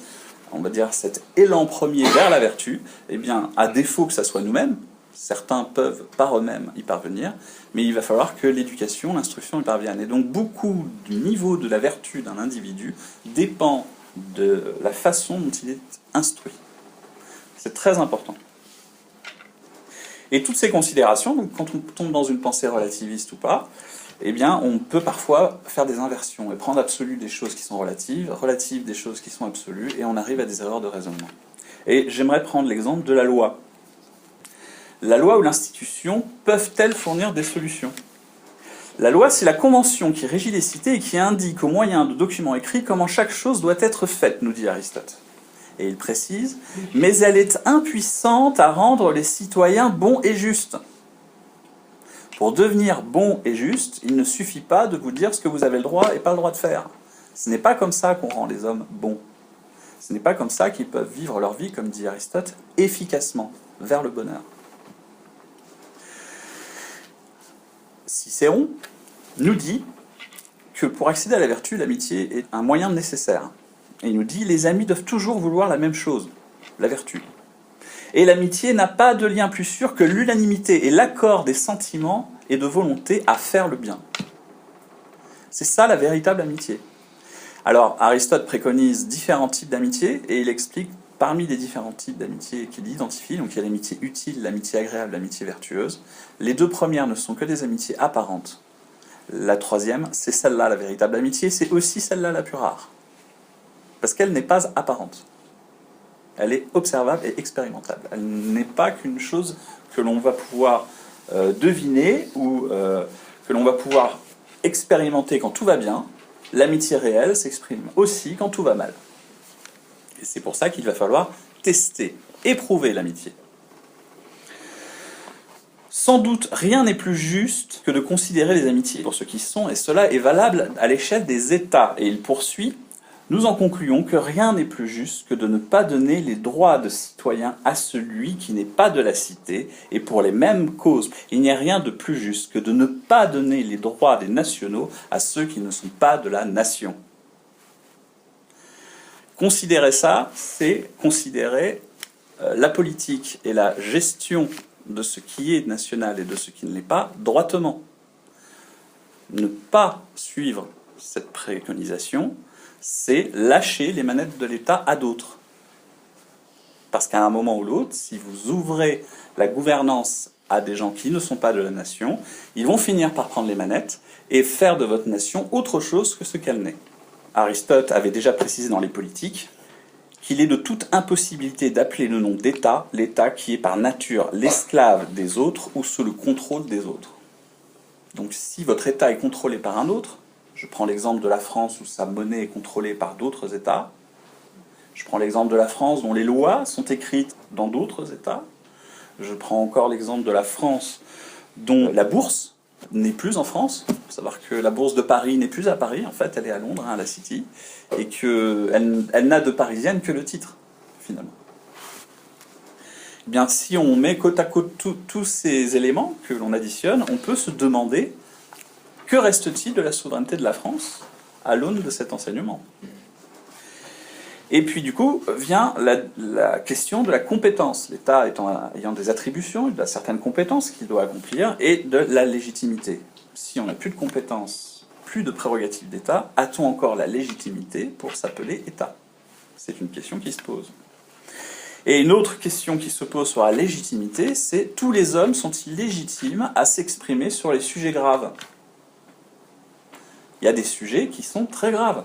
on va dire, cet élan premier vers la vertu? Eh bien, à défaut que ça soit nous-mêmes, certains peuvent par eux-mêmes y parvenir, mais il va falloir que l'éducation, l'instruction y parviennent. Et donc, beaucoup du niveau de la vertu d'un individu dépend de la façon dont il est instruit. C'est très important. Et toutes ces considérations, donc quand on tombe dans une pensée relativiste ou pas, eh bien, on peut parfois faire des inversions et prendre absolu des choses qui sont relatives, relative des choses qui sont absolues, et on arrive à des erreurs de raisonnement. Et j'aimerais prendre l'exemple de la loi. La loi ou l'institution peuvent-elles fournir des solutions? La loi, c'est la convention qui régit les cités et qui indique au moyen de documents écrits comment chaque chose doit être faite, nous dit Aristote. Et il précise, mais elle est impuissante à rendre les citoyens bons et justes. Pour devenir bon et juste, il ne suffit pas de vous dire ce que vous avez le droit et pas le droit de faire. Ce n'est pas comme ça qu'on rend les hommes bons. Ce n'est pas comme ça qu'ils peuvent vivre leur vie, comme dit Aristote, efficacement, vers le bonheur. Cicéron nous dit que pour accéder à la vertu, l'amitié est un moyen nécessaire. Et il nous dit, les amis doivent toujours vouloir la même chose, la vertu. Et l'amitié n'a pas de lien plus sûr que l'unanimité et l'accord des sentiments et de volonté à faire le bien. C'est ça la véritable amitié. Alors, Aristote préconise différents types d'amitié et il explique parmi les différents types d'amitié qu'il identifie, donc il y a l'amitié utile, l'amitié agréable, l'amitié vertueuse. Les deux premières ne sont que des amitiés apparentes. La troisième, c'est celle-là la véritable amitié, c'est aussi celle-là la plus rare. Parce qu'elle n'est pas apparente. Elle est observable et expérimentable. Elle n'est pas qu'une chose que l'on va pouvoir deviner ou que l'on va pouvoir expérimenter quand tout va bien. L'amitié réelle s'exprime aussi quand tout va mal. Et c'est pour ça qu'il va falloir tester, éprouver l'amitié. Sans doute, rien n'est plus juste que de considérer les amitiés pour ce qui sont, et cela est valable à l'échelle des États. Et il poursuit, nous en concluons que rien n'est plus juste que de ne pas donner les droits de citoyen à celui qui n'est pas de la cité, et pour les mêmes causes. Il n'y a rien de plus juste que de ne pas donner les droits des nationaux à ceux qui ne sont pas de la nation. Considérer ça, c'est considérer la politique et la gestion de ce qui est national et de ce qui ne l'est pas droitement. Ne pas suivre cette préconisation, c'est lâcher les manettes de l'État à d'autres. Parce qu'à un moment ou l'autre, si vous ouvrez la gouvernance à des gens qui ne sont pas de la nation, ils vont finir par prendre les manettes et faire de votre nation autre chose que ce qu'elle n'est. Aristote avait déjà précisé dans les Politiques qu'il est de toute impossibilité d'appeler le nom d'État, l'État qui est par nature l'esclave des autres ou sous le contrôle des autres. Donc si votre État est contrôlé par un autre, je prends l'exemple de la France où sa monnaie est contrôlée par d'autres États, je prends l'exemple de la France dont les lois sont écrites dans d'autres États, je prends encore l'exemple de la France dont la bourse n'est plus en France. Il faut savoir que la bourse de Paris n'est plus à Paris, en fait, elle est à Londres, à la City, et qu'elle n'a de parisienne que le titre, finalement. Eh bien, si on met côte à côte tous ces éléments que l'on additionne, on peut se demander que reste-t-il de la souveraineté de la France à l'aune de cet enseignement. Et puis du coup vient la question de la compétence, l'État ayant des attributions, il a certaines compétences qu'il doit accomplir, et de la légitimité. Si on n'a plus de compétences, plus de prérogatives d'État, a-t-on encore la légitimité pour s'appeler État? C'est une question qui se pose. Et une autre question qui se pose sur la légitimité, c'est tous les hommes sont-ils légitimes à s'exprimer sur les sujets graves? Il y a des sujets qui sont très graves.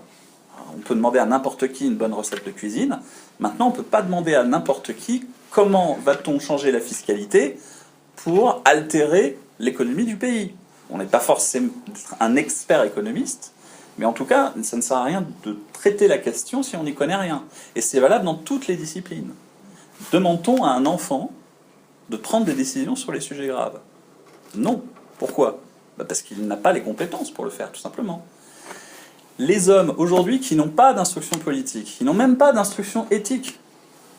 On peut demander à n'importe qui une bonne recette de cuisine. Maintenant, on ne peut pas demander à n'importe qui comment va-t-on changer la fiscalité pour altérer l'économie du pays. On n'est pas forcément un expert économiste, mais en tout cas, ça ne sert à rien de traiter la question si on n'y connaît rien. Et c'est valable dans toutes les disciplines. Demande-t-on à un enfant de prendre des décisions sur les sujets graves? Non. Pourquoi? Parce qu'il n'a pas les compétences pour le faire, tout simplement. Les hommes, aujourd'hui, qui n'ont pas d'instruction politique, qui n'ont même pas d'instruction éthique,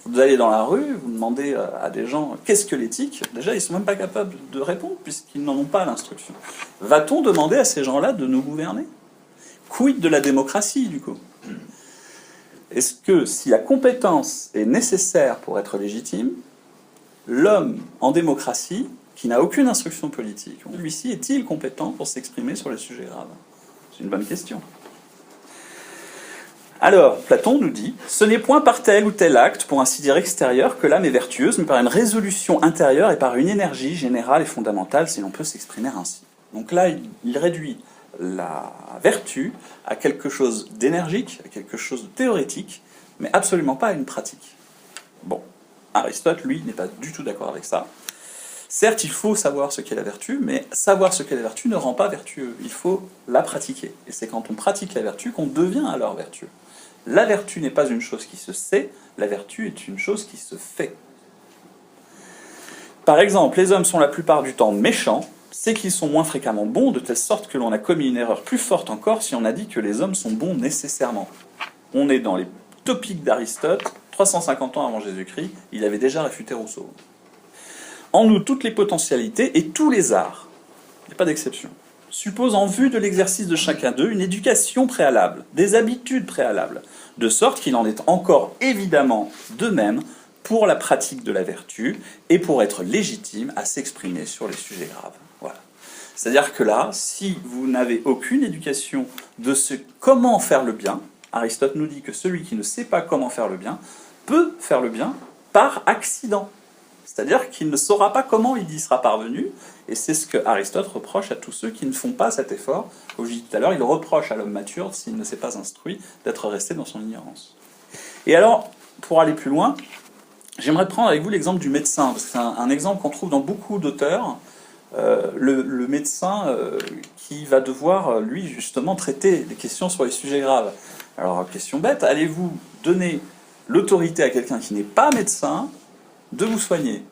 vous allez dans la rue, vous demandez à des gens « qu'est-ce que l'éthique ?» Déjà, ils ne sont même pas capables de répondre, puisqu'ils n'en ont pas l'instruction. Va-t-on demander à ces gens-là de nous gouverner? Quid de la démocratie, du coup? Est-ce que, si la compétence est nécessaire pour être légitime, l'homme en démocratie, qui n'a aucune instruction politique, lui-ci est-il compétent pour s'exprimer sur les sujets graves? C'est une bonne question. Alors, Platon nous dit « Ce n'est point par tel ou tel acte, pour ainsi dire extérieur, que l'âme est vertueuse, mais par une résolution intérieure et par une énergie générale et fondamentale, si l'on peut s'exprimer ainsi. » Donc là, il réduit la vertu à quelque chose d'énergique, à quelque chose de théorétique, mais absolument pas à une pratique. Bon, Aristote, lui, n'est pas du tout d'accord avec ça. Certes, il faut savoir ce qu'est la vertu, mais savoir ce qu'est la vertu ne rend pas vertueux. Il faut la pratiquer. Et c'est quand on pratique la vertu qu'on devient alors vertueux. La vertu n'est pas une chose qui se sait, la vertu est une chose qui se fait. Par exemple, les hommes sont la plupart du temps méchants, c'est qu'ils sont moins fréquemment bons, de telle sorte que l'on a commis une erreur plus forte encore si on a dit que les hommes sont bons nécessairement. On est dans les topiques d'Aristote, 350 ans avant Jésus-Christ, il avait déjà réfuté Rousseau. En nous, toutes les potentialités et tous les arts, il n'y a pas d'exception, supposent en vue de l'exercice de chacun d'eux une éducation préalable, des habitudes préalables, de sorte qu'il en est encore évidemment de même pour la pratique de la vertu et pour être légitime à s'exprimer sur les sujets graves. Voilà. C'est-à-dire que là, si vous n'avez aucune éducation de comment faire le bien, Aristote nous dit que celui qui ne sait pas comment faire le bien peut faire le bien par accident. C'est-à-dire qu'il ne saura pas comment il y sera parvenu, et c'est ce que Aristote reproche à tous ceux qui ne font pas cet effort. Comme je disais tout à l'heure, il reproche à l'homme mature, s'il ne s'est pas instruit, d'être resté dans son ignorance. Et alors, pour aller plus loin, j'aimerais prendre avec vous l'exemple du médecin, parce que c'est un exemple qu'on trouve dans beaucoup d'auteurs. Le médecin qui va devoir, lui, justement, traiter des questions sur les sujets graves. Alors, question bête, allez-vous donner l'autorité à quelqu'un qui n'est pas médecin de vous soigner?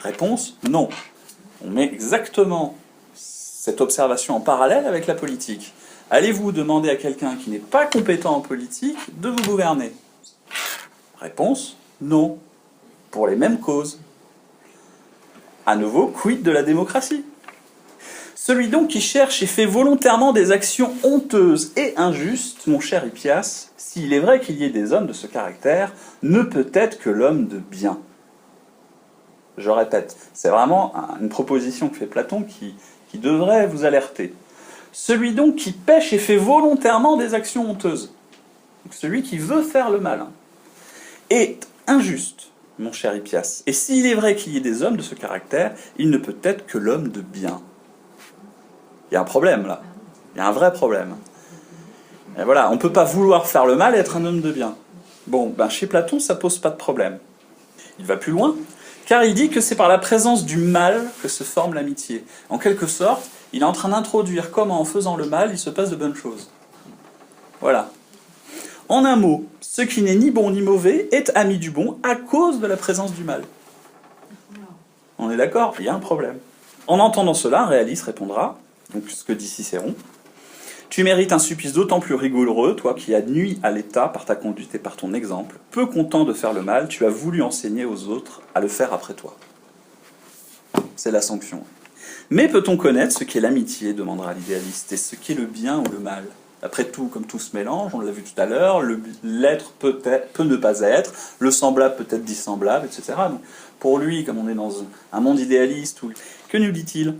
Réponse, non. On met exactement cette observation en parallèle avec la politique. Allez-vous demander à quelqu'un qui n'est pas compétent en politique de vous gouverner? Réponse, non. Pour les mêmes causes. À nouveau, quid de la démocratie? Celui donc qui cherche et fait volontairement des actions honteuses et injustes, mon cher Hippias, s'il est vrai qu'il y ait des hommes de ce caractère, ne peut être que l'homme de bien. Je répète, c'est vraiment une proposition que fait Platon qui devrait vous alerter. Celui donc qui pêche et fait volontairement des actions honteuses, donc celui qui veut faire le mal, est injuste, mon cher Hippias. Et s'il est vrai qu'il y ait des hommes de ce caractère, il ne peut être que l'homme de bien. Il y a un problème là. Il y a un vrai problème. Et voilà, on ne peut pas vouloir faire le mal et être un homme de bien. Bon, chez Platon, ça pose pas de problème. Il va plus loin, car il dit que c'est par la présence du mal que se forme l'amitié. En quelque sorte, il est en train d'introduire comment, en faisant le mal, il se passe de bonnes choses. Voilà. En un mot, ce qui n'est ni bon ni mauvais est ami du bon à cause de la présence du mal. On est d'accord? Il y a un problème. En entendant cela, un réaliste répondra, donc ce que dit Cicéron, « Tu mérites un supplice d'autant plus rigoureux, toi qui as nui à l'État par ta conduite et par ton exemple. Peu content de faire le mal, tu as voulu enseigner aux autres à le faire après toi. » C'est la sanction. Mais peut-on connaître ce qu'est l'amitié, demandera l'idéaliste, et ce qu'est le bien ou le mal? Après tout, comme tout se mélange, on l'a vu tout à l'heure, l'être peut ne pas être, le semblable peut être dissemblable, etc. Donc, pour lui, comme on est dans un monde idéaliste, que nous dit-il?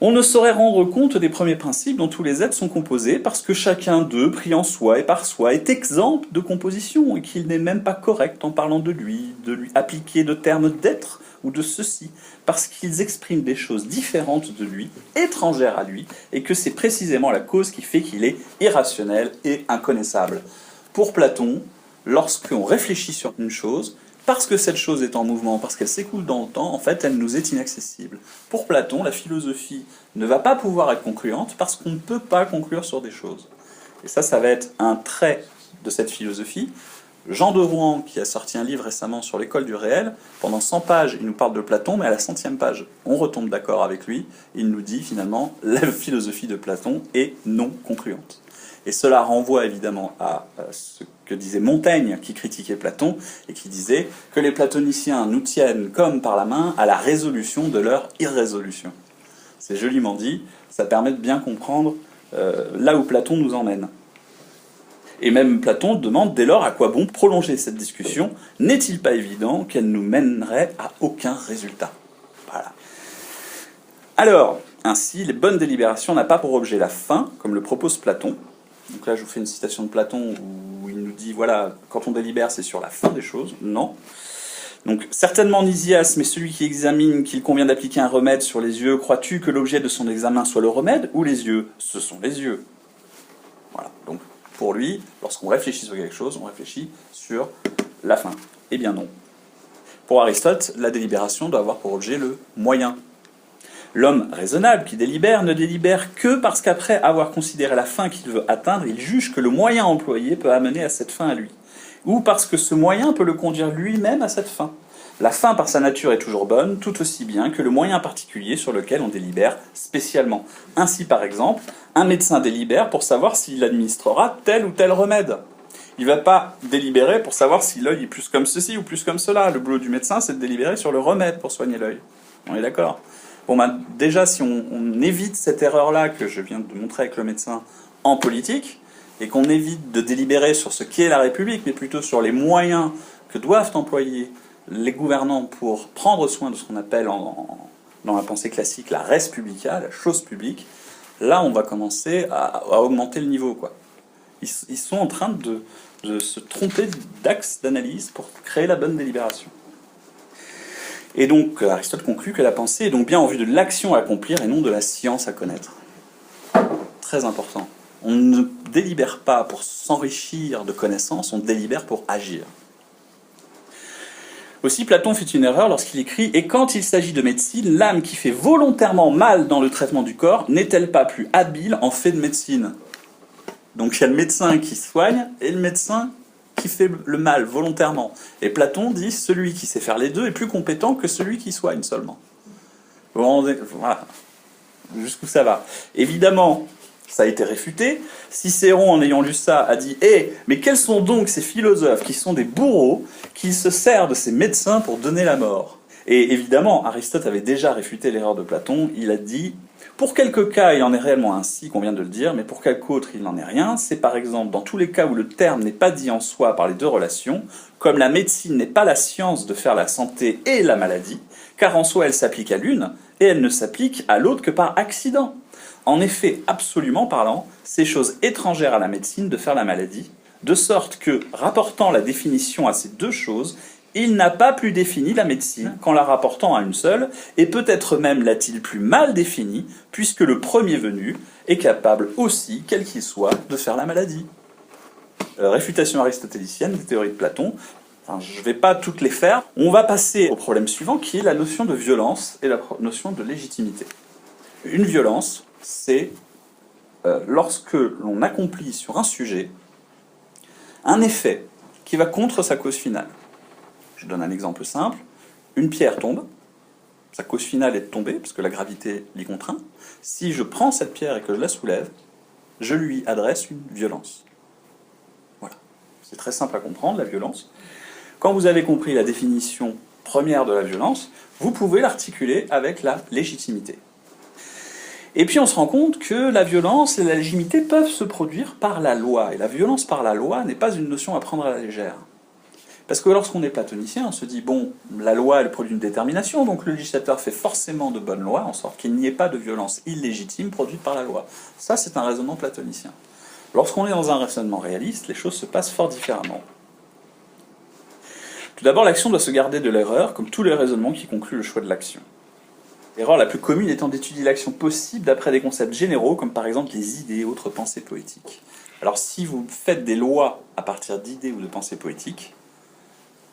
On ne saurait rendre compte des premiers principes dont tous les êtres sont composés, parce que chacun d'eux, pris en soi et par soi, est exempt de composition, et qu'il n'est même pas correct en parlant de lui appliquer de termes d'être ou de ceci, parce qu'ils expriment des choses différentes de lui, étrangères à lui, et que c'est précisément la cause qui fait qu'il est irrationnel et inconnaissable. Pour Platon, lorsqu'on réfléchit sur une chose, parce que cette chose est en mouvement, parce qu'elle s'écoule dans le temps, en fait, elle nous est inaccessible. Pour Platon, la philosophie ne va pas pouvoir être concluante parce qu'on ne peut pas conclure sur des choses. Et ça va être un trait de cette philosophie. Jean de Rouen, qui a sorti un livre récemment sur l'école du réel, pendant 100 pages, il nous parle de Platon, mais à la 100e page, on retombe d'accord avec lui, il nous dit finalement, la philosophie de Platon est non concluante. Et cela renvoie évidemment à ce que disait Montaigne, qui critiquait Platon, et qui disait que les platoniciens nous tiennent comme par la main à la résolution de leur irrésolution. C'est joliment dit, ça permet de bien comprendre là où Platon nous emmène. Et même Platon demande dès lors à quoi bon prolonger cette discussion, n'est-il pas évident qu'elle nous mènerait à aucun résultat? Voilà. Alors, ainsi, les bonnes délibérations n'ont pas pour objet la fin, comme le propose Platon. Donc là, je vous fais une citation de Platon où il nous dit, voilà, quand on délibère, c'est sur la fin des choses. Non. Donc, certainement Nisias, mais celui qui examine qu'il convient d'appliquer un remède sur les yeux, crois-tu que l'objet de son examen soit le remède ou les yeux? Ce sont les yeux. Voilà. Donc, pour lui, lorsqu'on réfléchit sur quelque chose, on réfléchit sur la fin. Eh bien non. Pour Aristote, la délibération doit avoir pour objet le moyen. L'homme raisonnable qui délibère ne délibère que parce qu'après avoir considéré la fin qu'il veut atteindre, il juge que le moyen employé peut amener à cette fin à lui, ou parce que ce moyen peut le conduire lui-même à cette fin. La fin par sa nature est toujours bonne, tout aussi bien que le moyen particulier sur lequel on délibère spécialement. Ainsi, par exemple, un médecin délibère pour savoir s'il administrera tel ou tel remède. Il ne va pas délibérer pour savoir si l'œil est plus comme ceci ou plus comme cela. Le boulot du médecin, c'est de délibérer sur le remède pour soigner l'œil. On est d'accord ? Bon, déjà, si on évite cette erreur-là que je viens de montrer avec le médecin en politique, et qu'on évite de délibérer sur ce qu'est la République, mais plutôt sur les moyens que doivent employer les gouvernants pour prendre soin de ce qu'on appelle dans la pensée classique la res publica, la chose publique, là on va commencer à augmenter le niveau, quoi. Ils sont en train de se tromper d'axe d'analyse pour créer la bonne délibération. Et donc Aristote conclut que la pensée est donc bien en vue de l'action à accomplir et non de la science à connaître. Très important. On ne délibère pas pour s'enrichir de connaissances, on délibère pour agir. Aussi, Platon fait une erreur lorsqu'il écrit « Et quand il s'agit de médecine, l'âme qui fait volontairement mal dans le traitement du corps n'est-elle pas plus habile en fait de médecine ?» Donc il y a le médecin qui soigne et le médecin qui fait le mal volontairement. Et Platon dit « Celui qui sait faire les deux est plus compétent que celui qui soigne seulement. » Voilà. Jusqu'où ça va. Évidemment, ça a été réfuté. Cicéron, en ayant lu ça, a dit « mais quels sont donc ces philosophes qui sont des bourreaux, qui se servent de ces médecins pour donner la mort ?» Et évidemment, Aristote avait déjà réfuté l'erreur de Platon. Il a dit « Pour quelques cas, il en est réellement ainsi, qu'on vient de le dire, mais pour quelques autres, il n'en est rien. C'est par exemple dans tous les cas où le terme n'est pas dit en soi par les deux relations, comme la médecine n'est pas la science de faire la santé et la maladie, car en soi elle s'applique à l'une, et elle ne s'applique à l'autre que par accident. En effet, absolument parlant, c'est chose étrangère à la médecine de faire la maladie, de sorte que, rapportant la définition à ces deux choses, il n'a pas plus défini la médecine qu'en la rapportant à une seule, et peut-être même l'a-t-il plus mal définie, puisque le premier venu est capable aussi, quel qu'il soit, de faire la maladie. Réfutation aristotélicienne des théories de Platon. Enfin, je ne vais pas toutes les faire. On va passer au problème suivant, qui est la notion de violence et la notion de légitimité. Une violence, c'est lorsque l'on accomplit sur un sujet un effet qui va contre sa cause finale. Je donne un exemple simple. Une pierre tombe, sa cause finale est de tomber, parce que la gravité l'y contraint. Si je prends cette pierre et que je la soulève, je lui adresse une violence. Voilà. C'est très simple à comprendre, la violence. Quand vous avez compris la définition première de la violence, vous pouvez l'articuler avec la légitimité. Et puis on se rend compte que la violence et la légitimité peuvent se produire par la loi. Et la violence par la loi n'est pas une notion à prendre à la légère. Parce que lorsqu'on est platonicien, on se dit, bon, la loi, elle produit une détermination, donc le législateur fait forcément de bonnes lois, en sorte qu'il n'y ait pas de violence illégitime produite par la loi. Ça, c'est un raisonnement platonicien. Lorsqu'on est dans un raisonnement réaliste, les choses se passent fort différemment. Tout d'abord, l'action doit se garder de l'erreur, comme tous les raisonnements qui concluent le choix de l'action. L'erreur la plus commune étant d'étudier l'action possible d'après des concepts généraux, comme par exemple les idées et autres pensées poétiques. Alors si vous faites des lois à partir d'idées ou de pensées poétiques,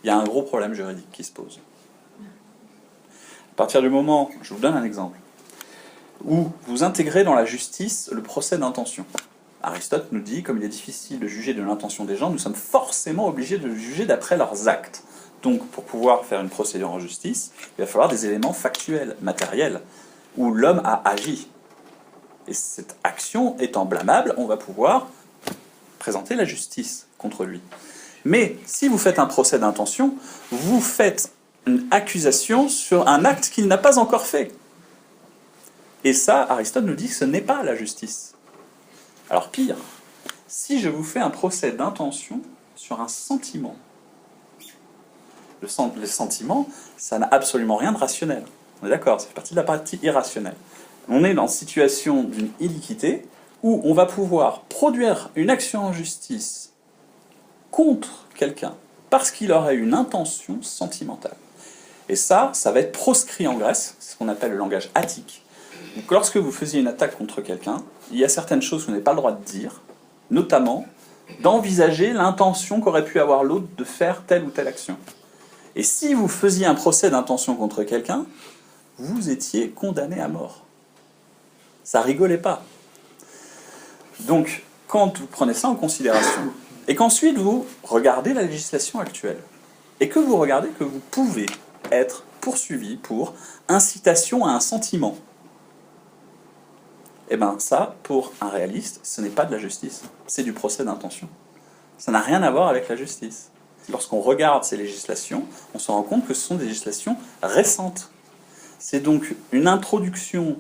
il y a un gros problème juridique qui se pose. À partir du moment, je vous donne un exemple, où vous intégrez dans la justice le procès d'intention. Aristote nous dit, comme il est difficile de juger de l'intention des gens, nous sommes forcément obligés de juger d'après leurs actes. Donc, pour pouvoir faire une procédure en justice, il va falloir des éléments factuels, matériels, où l'homme a agi. Et cette action étant blâmable, on va pouvoir présenter la justice contre lui. Mais si vous faites un procès d'intention, vous faites une accusation sur un acte qu'il n'a pas encore fait. Et ça, Aristote nous dit que ce n'est pas la justice. Alors pire, si je vous fais un procès d'intention sur un sentiment, le sentiment, ça n'a absolument rien de rationnel. On est d'accord, ça fait partie de la partie irrationnelle. On est dans une situation d'une illiquité où on va pouvoir produire une action en justice contre quelqu'un parce qu'il aurait une intention sentimentale. Et ça va être proscrit en Grèce, c'est ce qu'on appelle le langage attique. Donc lorsque vous faisiez une attaque contre quelqu'un, il y a certaines choses que vous n'avez pas le droit de dire, notamment d'envisager l'intention qu'aurait pu avoir l'autre de faire telle ou telle action. Et si vous faisiez un procès d'intention contre quelqu'un, vous étiez condamné à mort. Ça rigolait pas. Donc, quand vous prenez ça en considération, et qu'ensuite vous regardez la législation actuelle, et que vous regardez que vous pouvez être poursuivi pour incitation à un sentiment, et bien ça, pour un réaliste, ce n'est pas de la justice, c'est du procès d'intention. Ça n'a rien à voir avec la justice. Lorsqu'on regarde ces législations, on se rend compte que ce sont des législations récentes. C'est donc une introduction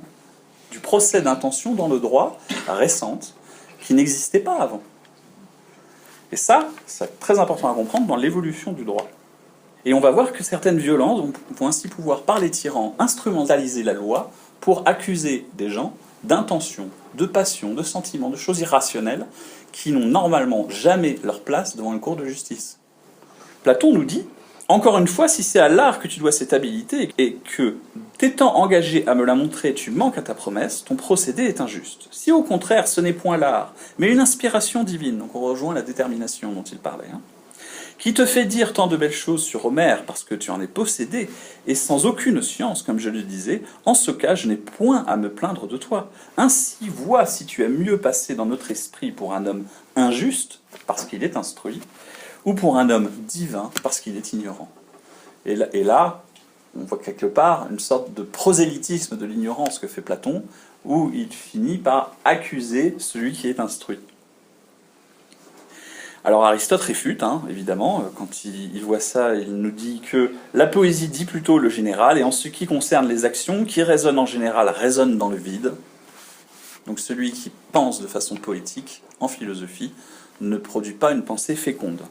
du procès d'intention dans le droit récente qui n'existait pas avant. Et ça, c'est très important à comprendre dans l'évolution du droit. Et on va voir que certaines violences vont ainsi pouvoir, par les tyrans, instrumentaliser la loi pour accuser des gens d'intention, de passion, de sentiments, de choses irrationnelles qui n'ont normalement jamais leur place devant une cour de justice. Platon nous dit, encore une fois, si c'est à l'art que tu dois cette habileté et que, t'étant engagé à me la montrer, tu manques à ta promesse, ton procédé est injuste. Si au contraire ce n'est point l'art, mais une inspiration divine, donc on rejoint la détermination dont il parlait, qui te fait dire tant de belles choses sur Homère parce que tu en es possédé, et sans aucune science, comme je le disais, en ce cas je n'ai point à me plaindre de toi. Ainsi, vois si tu es mieux passé dans notre esprit pour un homme injuste, parce qu'il est instruit, ou pour un homme divin, parce qu'il est ignorant. Et là, on voit quelque part une sorte de prosélytisme de l'ignorance que fait Platon, où il finit par accuser celui qui est instruit. Alors Aristote réfute, évidemment, quand il voit ça, il nous dit que la poésie dit plutôt le général, et en ce qui concerne les actions, qui résonnent en général résonnent dans le vide. Donc celui qui pense de façon poétique, en philosophie, ne produit pas une pensée féconde.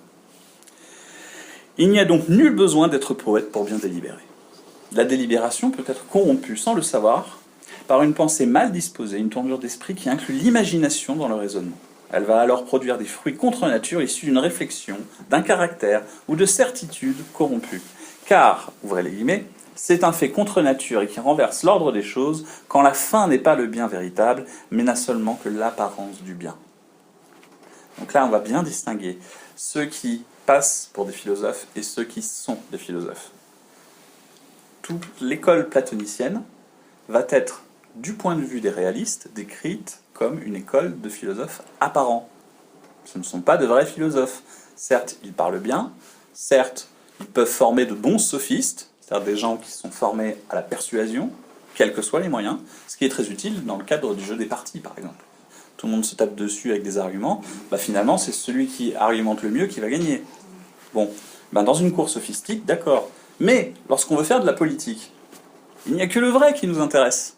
Il n'y a donc nul besoin d'être poète pour bien délibérer. La délibération peut être corrompue, sans le savoir, par une pensée mal disposée, une tournure d'esprit qui inclut l'imagination dans le raisonnement. Elle va alors produire des fruits contre nature issus d'une réflexion, d'un caractère ou de certitudes corrompues. Car, ouvrez les guillemets, c'est un fait contre nature et qui renverse l'ordre des choses quand la fin n'est pas le bien véritable, mais n'a seulement que l'apparence du bien. Donc là, on va bien distinguer ceux qui passent pour des philosophes et ceux qui sont des philosophes. Toute l'école platonicienne va être, du point de vue des réalistes, décrite comme une école de philosophes apparents. Ce ne sont pas de vrais philosophes. Certes, ils parlent bien, certes, ils peuvent former de bons sophistes, c'est-à-dire des gens qui sont formés à la persuasion, quels que soient les moyens, ce qui est très utile dans le cadre du jeu des parties, par exemple. Tout le monde se tape dessus avec des arguments, finalement, c'est celui qui argumente le mieux qui va gagner. Bon, dans une cour sophistique, d'accord. Mais, lorsqu'on veut faire de la politique, il n'y a que le vrai qui nous intéresse.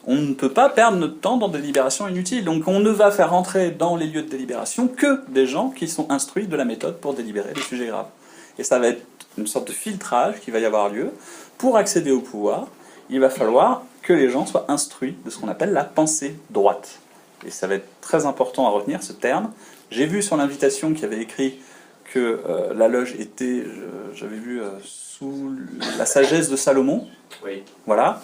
On ne peut pas perdre notre temps dans des délibérations inutiles. Donc on ne va faire rentrer dans les lieux de délibération que des gens qui sont instruits de la méthode pour délibérer des sujets graves. Et ça va être une sorte de filtrage qui va y avoir lieu. Pour accéder au pouvoir, il va falloir que les gens soient instruits de ce qu'on appelle la pensée droite. Et ça va être très important à retenir, ce terme. J'ai vu sur l'invitation qu'il y avait écrit que la loge était, j'avais vu, sous la sagesse de Salomon. Oui. Voilà.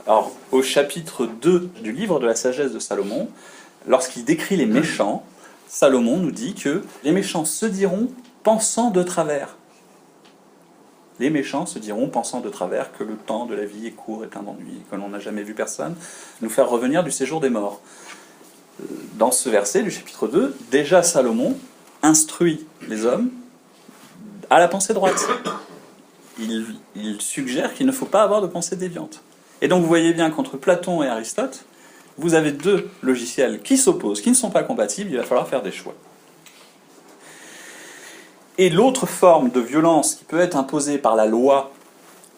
Alors, au chapitre 2 du livre de la sagesse de Salomon, lorsqu'il décrit les méchants, Salomon nous dit que les méchants se diront pensant de travers. Les méchants se diront pensant de travers que le temps de la vie est court et plein d'ennuis, que l'on n'a jamais vu personne nous faire revenir du séjour des morts. Dans ce verset du chapitre 2, déjà Salomon instruit les hommes à la pensée droite. Il suggère qu'il ne faut pas avoir de pensée déviante. Et donc vous voyez bien qu'entre Platon et Aristote, vous avez deux logiciels qui s'opposent, qui ne sont pas compatibles, il va falloir faire des choix. Et l'autre forme de violence qui peut être imposée par la loi,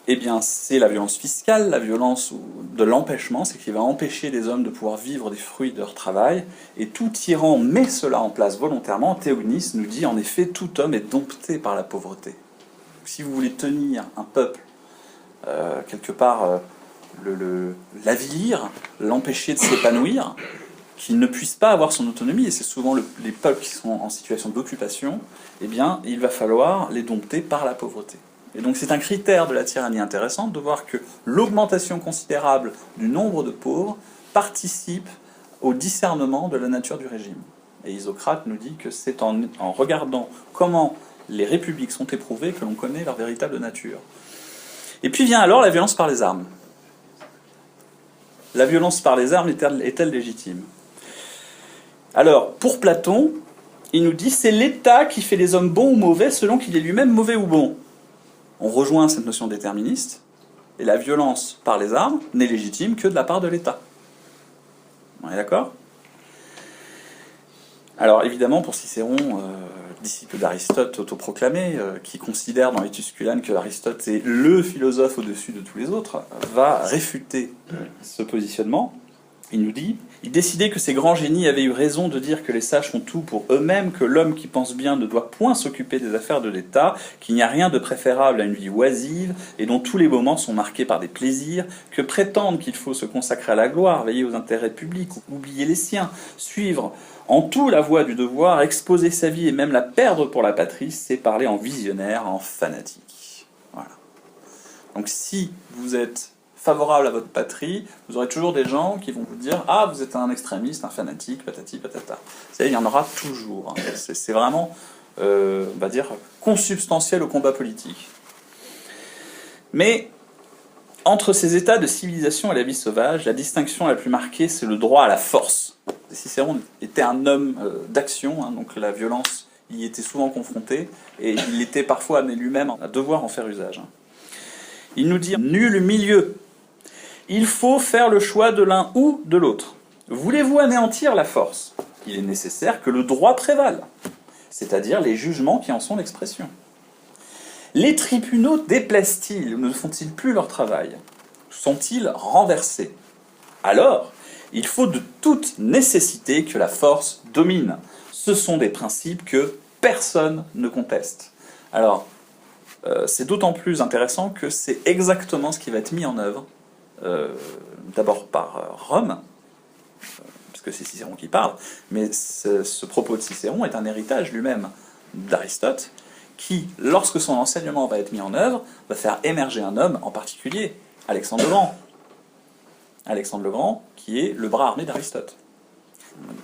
eh bien c'est la violence fiscale, la violence de l'empêchement, c'est qu'il va empêcher les hommes de pouvoir vivre des fruits de leur travail, et tout tyran met cela en place volontairement. Théognis nous dit en effet, tout homme est dompté par la pauvreté. Si vous voulez tenir un peuple, quelque part... l'avilir, l'empêcher de s'épanouir, qu'il ne puisse pas avoir son autonomie, et c'est souvent les peuples qui sont en situation d'occupation, eh bien, il va falloir les dompter par la pauvreté. Et donc c'est un critère de la tyrannie intéressant de voir que l'augmentation considérable du nombre de pauvres participe au discernement de la nature du régime. Et Isocrate nous dit que c'est en regardant comment les républiques sont éprouvées que l'on connaît leur véritable nature. Et puis vient alors la violence par les armes. La violence par les armes est-elle légitime? Alors, pour Platon, il nous dit que c'est l'État qui fait les hommes bons ou mauvais selon qu'il est lui-même mauvais ou bon. On rejoint cette notion déterministe, et la violence par les armes n'est légitime que de la part de l'État. On est d'accord? Alors évidemment, pour Cicéron, disciple d'Aristote autoproclamé, qui considère dans Tusculanes que Aristote est le philosophe au-dessus de tous les autres, va réfuter ce positionnement. Il nous dit « Il décidait que ces grands génies avaient eu raison de dire que les sages font tout pour eux-mêmes, que l'homme qui pense bien ne doit point s'occuper des affaires de l'État, qu'il n'y a rien de préférable à une vie oisive, et dont tous les moments sont marqués par des plaisirs, que prétendre qu'il faut se consacrer à la gloire, veiller aux intérêts publics, oublier les siens, suivre en tout la voie du devoir, exposer sa vie et même la perdre pour la patrie, c'est parler en visionnaire, en fanatique. » Voilà. Donc si vous êtes favorable à votre patrie, vous aurez toujours des gens qui vont vous dire « Ah, vous êtes un extrémiste, un fanatique, patati patata ». Vous savez, il y en aura toujours. C'est vraiment, on va dire, consubstantiel au combat politique. Mais entre ces états de civilisation et la vie sauvage, la distinction la plus marquée, c'est le droit à la force. Cicéron était un homme d'action, donc la violence y était souvent confrontée, et il était parfois amené lui-même à devoir en faire usage. Il nous dit « nul milieu ». Il faut faire le choix de l'un ou de l'autre. Voulez-vous anéantir la force? Il est nécessaire que le droit prévale, c'est-à-dire les jugements qui en sont l'expression. Les tribunaux déplaisent-ils ou ne font-ils plus leur travail? Sont-ils renversés? Alors, il faut de toute nécessité que la force domine. Ce sont des principes que personne ne conteste. Alors, c'est d'autant plus intéressant que c'est exactement ce qui va être mis en œuvre, d'abord par Rome, parce que c'est Cicéron qui parle, mais ce propos de Cicéron est un héritage lui-même d'Aristote, qui, lorsque son enseignement va être mis en œuvre, va faire émerger un homme en particulier, Alexandre le Grand. Alexandre le Grand, qui est le bras armé d'Aristote.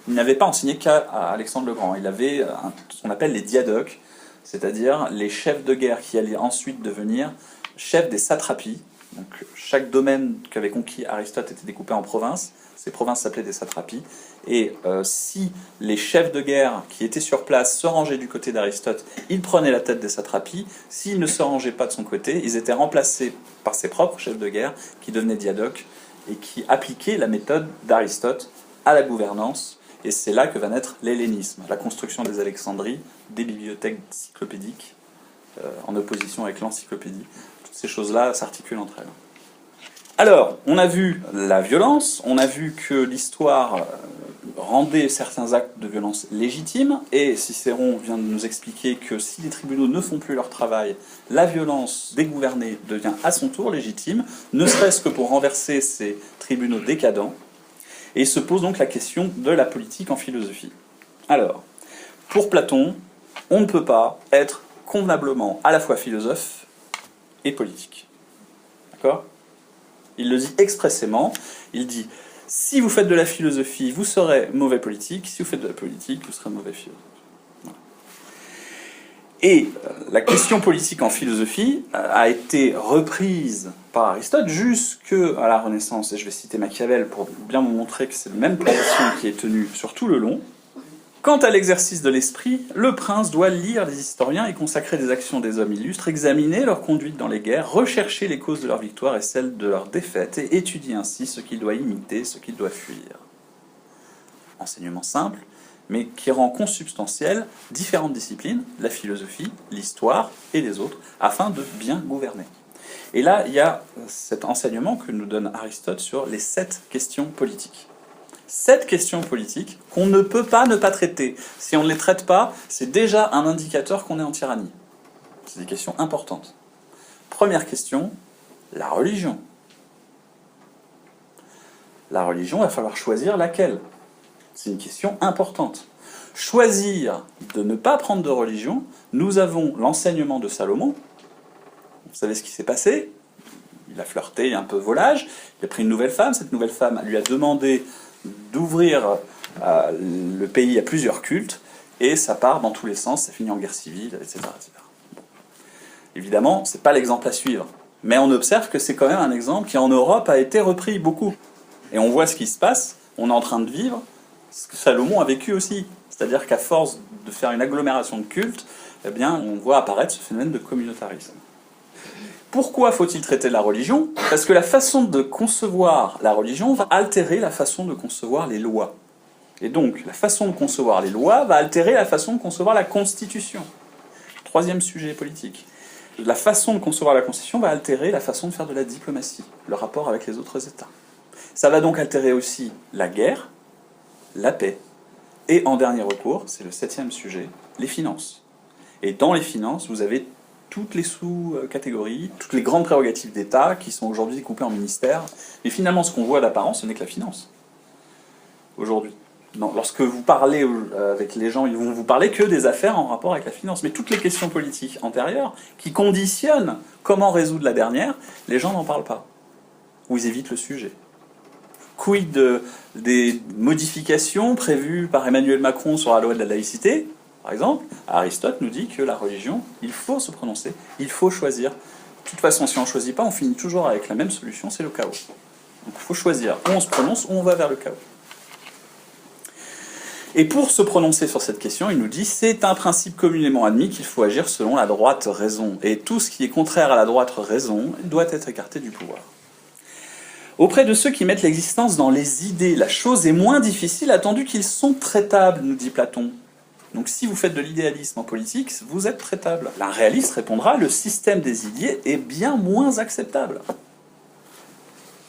Il n'avait pas enseigné qu'à Alexandre le Grand, il avait ce qu'on appelle les diadoques, c'est-à-dire les chefs de guerre qui allaient ensuite devenir chefs des satrapies. Donc chaque domaine qu'avait conquis Aristote était découpé en provinces, ces provinces s'appelaient des satrapies, et si les chefs de guerre qui étaient sur place se rangeaient du côté d'Aristote, ils prenaient la tête des satrapies. S'ils ne se rangeaient pas de son côté, ils étaient remplacés par ses propres chefs de guerre qui devenaient diadoques et qui appliquaient la méthode d'Aristote à la gouvernance. Et c'est là que va naître l'hellénisme, la construction des Alexandries, des bibliothèques cyclopédiques, en opposition avec l'encyclopédie. Toutes ces choses-là s'articulent entre elles. Alors, on a vu la violence, on a vu que l'histoire rendait certains actes de violence légitimes, et Cicéron vient de nous expliquer que si les tribunaux ne font plus leur travail, la violence des gouvernés devient à son tour légitime, ne serait-ce que pour renverser ces tribunaux décadents, et se pose donc la question de la politique en philosophie. Alors, pour Platon, on ne peut pas être convenablement à la fois philosophe et politique. D'accord ? Il le dit expressément, il dit « si vous faites de la philosophie, vous serez mauvais politique, si vous faites de la politique, vous serez mauvais philosophe. » Et la question politique en philosophie a été reprise par Aristote jusqu'à la Renaissance, et je vais citer Machiavel pour bien vous montrer que c'est la même position qui est tenue sur tout le long. Quant à l'exercice de l'esprit, le prince doit lire les historiens et consacrer des actions des hommes illustres, examiner leur conduite dans les guerres, rechercher les causes de leur victoire et celles de leur défaite, et étudier ainsi ce qu'il doit imiter, ce qu'il doit fuir. Enseignement simple, mais qui rend consubstantielles différentes disciplines, la philosophie, l'histoire et les autres, afin de bien gouverner. Et là, il y a cet enseignement que nous donne Aristote sur les 7 questions politiques. 7 questions politiques qu'on ne peut pas ne pas traiter. Si on ne les traite pas, c'est déjà un indicateur qu'on est en tyrannie. C'est des questions importantes. Première question, la religion. La religion, il va falloir choisir laquelle. C'est une question importante. Choisir de ne pas prendre de religion, nous avons l'enseignement de Salomon. Vous savez ce qui s'est passé? Il a flirté un peu volage, il a pris une nouvelle femme, cette nouvelle femme lui a demandé d'ouvrir le pays à plusieurs cultes, et ça part dans tous les sens, ça finit en guerre civile, etc. etc. Bon. Évidemment, ce n'est pas l'exemple à suivre, mais on observe que c'est quand même un exemple qui en Europe a été repris beaucoup. Et on voit ce qui se passe, on est en train de vivre ce que Salomon a vécu aussi. C'est-à-dire qu'à force de faire une agglomération de cultes, eh bien, on voit apparaître ce phénomène de communautarisme. Pourquoi faut-il traiter la religion? Parce que la façon de concevoir la religion va altérer la façon de concevoir les lois. Et donc, la façon de concevoir les lois va altérer la façon de concevoir la Constitution. Troisième sujet politique. La façon de concevoir la Constitution va altérer la façon de faire de la diplomatie, le rapport avec les autres États. Ça va donc altérer aussi la guerre, la paix, et en dernier recours, c'est le 7e sujet, les finances. Et dans les finances, vous avez toutes les sous-catégories, toutes les grandes prérogatives d'État qui sont aujourd'hui découpées en ministères. Mais finalement, ce qu'on voit d'apparence, ce n'est que la finance. Aujourd'hui. Non, lorsque vous parlez avec les gens, ils vont vous parler que des affaires en rapport avec la finance. Mais toutes les questions politiques antérieures, qui conditionnent comment résoudre la dernière, les gens n'en parlent pas. Ou ils évitent le sujet. Quid des modifications prévues par Emmanuel Macron sur la loi de la laïcité, par exemple? Aristote nous dit que la religion, il faut se prononcer, il faut choisir. De toute façon, si on ne choisit pas, on finit toujours avec la même solution, c'est le chaos. Donc il faut choisir, ou on se prononce, ou on va vers le chaos. Et pour se prononcer sur cette question, il nous dit « c'est un principe communément admis qu'il faut agir selon la droite raison, et tout ce qui est contraire à la droite raison doit être écarté du pouvoir ». Auprès de ceux qui mettent l'existence dans les idées, la chose est moins difficile attendu qu'ils sont traitables, nous dit Platon. Donc si vous faites de l'idéalisme en politique, vous êtes traitable. Un réaliste répondra « le système des idées est bien moins acceptable ».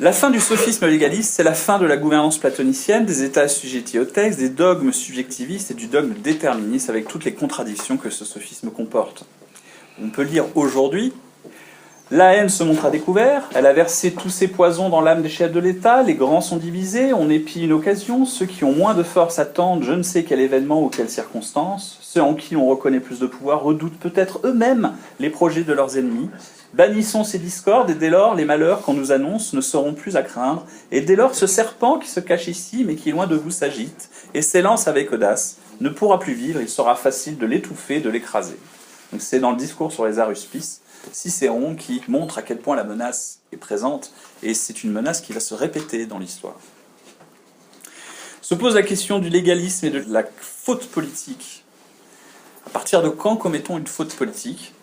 La fin du sophisme légaliste, c'est la fin de la gouvernance platonicienne, des états assujettis au texte, des dogmes subjectivistes et du dogme déterministe avec toutes les contradictions que ce sophisme comporte. On peut lire aujourd'hui: la haine se montre à découvert, elle a versé tous ses poisons dans l'âme des chefs de l'État, les grands sont divisés, on épie une occasion, ceux qui ont moins de force attendent je ne sais quel événement ou quelle circonstance, ceux en qui on reconnaît plus de pouvoir redoutent peut-être eux-mêmes les projets de leurs ennemis. Bannissons ces discordes, et dès lors, les malheurs qu'on nous annonce ne seront plus à craindre, et dès lors, ce serpent qui se cache ici, mais qui loin de vous s'agite, et s'élance avec audace, ne pourra plus vivre, il sera facile de l'étouffer, de l'écraser. Donc c'est dans le discours sur les aruspices, Cicéron qui montre à quel point la menace est présente, et c'est une menace qui va se répéter dans l'histoire. Se pose la question du légalisme et de la faute politique. À partir de quand commettons une faute politique ?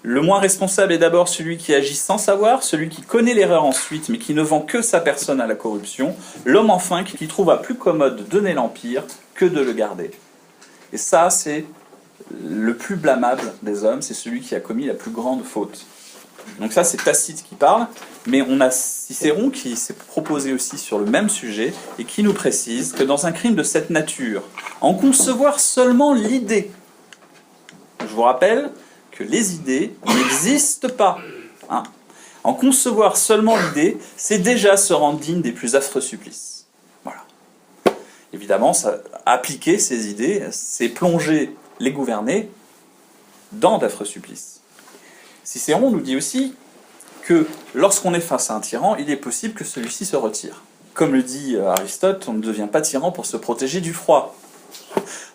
Le moins responsable est d'abord celui qui agit sans savoir, celui qui connaît l'erreur ensuite, mais qui ne vend que sa personne à la corruption, l'homme enfin qui trouva plus commode de donner l'empire que de le garder. Et ça, c'est le plus blâmable des hommes, c'est celui qui a commis la plus grande faute. Donc ça, c'est Tacite qui parle, mais on a Cicéron qui s'est proposé aussi sur le même sujet, et qui nous précise que dans un crime de cette nature, en concevoir seulement l'idée, je vous rappelle que les idées n'existent pas. Hein. En concevoir seulement l'idée, c'est déjà se rendre digne des plus affreux supplices. Voilà. Évidemment, appliquer ces idées, c'est plonger les gouvernés dans d'affreux supplices. Cicéron nous dit aussi que lorsqu'on est face à un tyran, il est possible que celui-ci se retire. Comme le dit Aristote, on ne devient pas tyran pour se protéger du froid.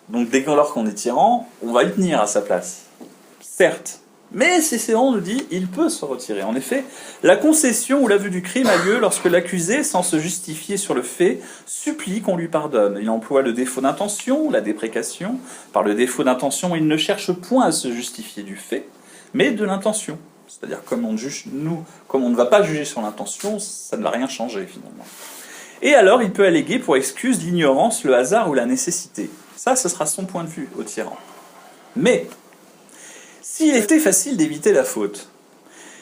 Donc dès lors qu'on est tyran, on va y tenir à sa place. Certes, mais Cicéron nous dit il peut se retirer. En effet, la concession ou l'aveu du crime a lieu lorsque l'accusé, sans se justifier sur le fait, supplie qu'on lui pardonne. Il emploie le défaut d'intention, la déprécation. Par le défaut d'intention, il ne cherche point à se justifier du fait, mais de l'intention. C'est-à-dire, comme on ne va pas juger sur l'intention, ça ne va rien changer finalement. Et alors, il peut alléguer pour excuse l'ignorance, le hasard ou la nécessité. Ça, ce sera son point de vue au tyran. Mais s'il était facile d'éviter la faute,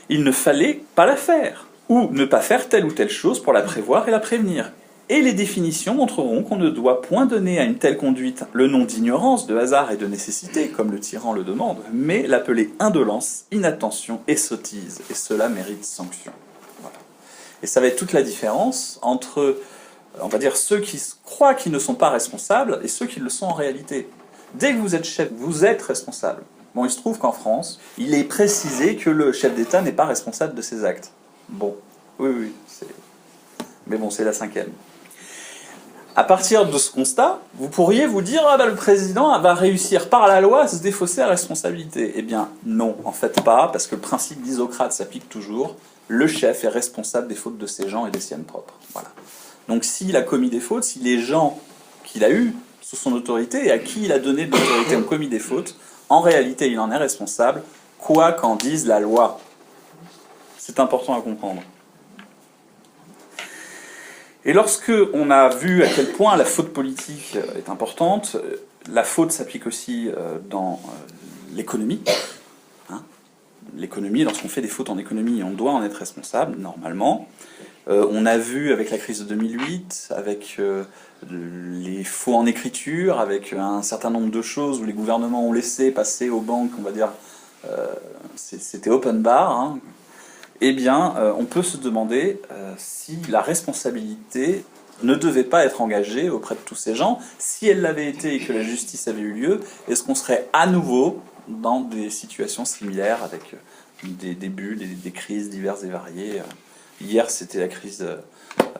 il ne fallait pas la faire, ou ne pas faire telle ou telle chose pour la prévoir et la prévenir. Et les définitions montreront qu'on ne doit point donner à une telle conduite le nom d'ignorance, de hasard et de nécessité, comme le tyran le demande, mais l'appeler indolence, inattention et sottise, et cela mérite sanction. Voilà. Et ça va être toute la différence entre, on va dire, ceux qui croient qu'ils ne sont pas responsables et ceux qui le sont en réalité. Dès que vous êtes chef, vous êtes responsable. Bon, il se trouve qu'en France, il est précisé que le chef d'État n'est pas responsable de ses actes. Bon, oui, mais bon, c'est la 5e. À partir de ce constat, vous pourriez vous dire « Ah ben le président va réussir par la loi à se défausser à la responsabilité ». Eh bien, non, en fait pas, parce que le principe d'Isocrate s'applique toujours. Le chef est responsable des fautes de ses gens et des siennes propres. Voilà. Donc s'il a commis des fautes, si les gens qu'il a eus sous son autorité et à qui il a donné de l'autorité ont commis des fautes, en réalité, il en est responsable, quoi qu'en dise la loi. C'est important à comprendre. Et lorsque on a vu à quel point la faute politique est importante, la faute s'applique aussi dans l'économie. Hein, l'économie, lorsqu'on fait des fautes en économie, on doit en être responsable, normalement. On a vu avec la crise de 2008, avec les faux en écriture, avec un certain nombre de choses où les gouvernements ont laissé passer aux banques, on va dire, c'était open bar, hein. Eh bien, on peut se demander si la responsabilité ne devait pas être engagée auprès de tous ces gens. Si elle l'avait été et que la justice avait eu lieu, est-ce qu'on serait à nouveau dans des situations similaires avec des bulles, des crises diverses et variées. Hier, c'était la crise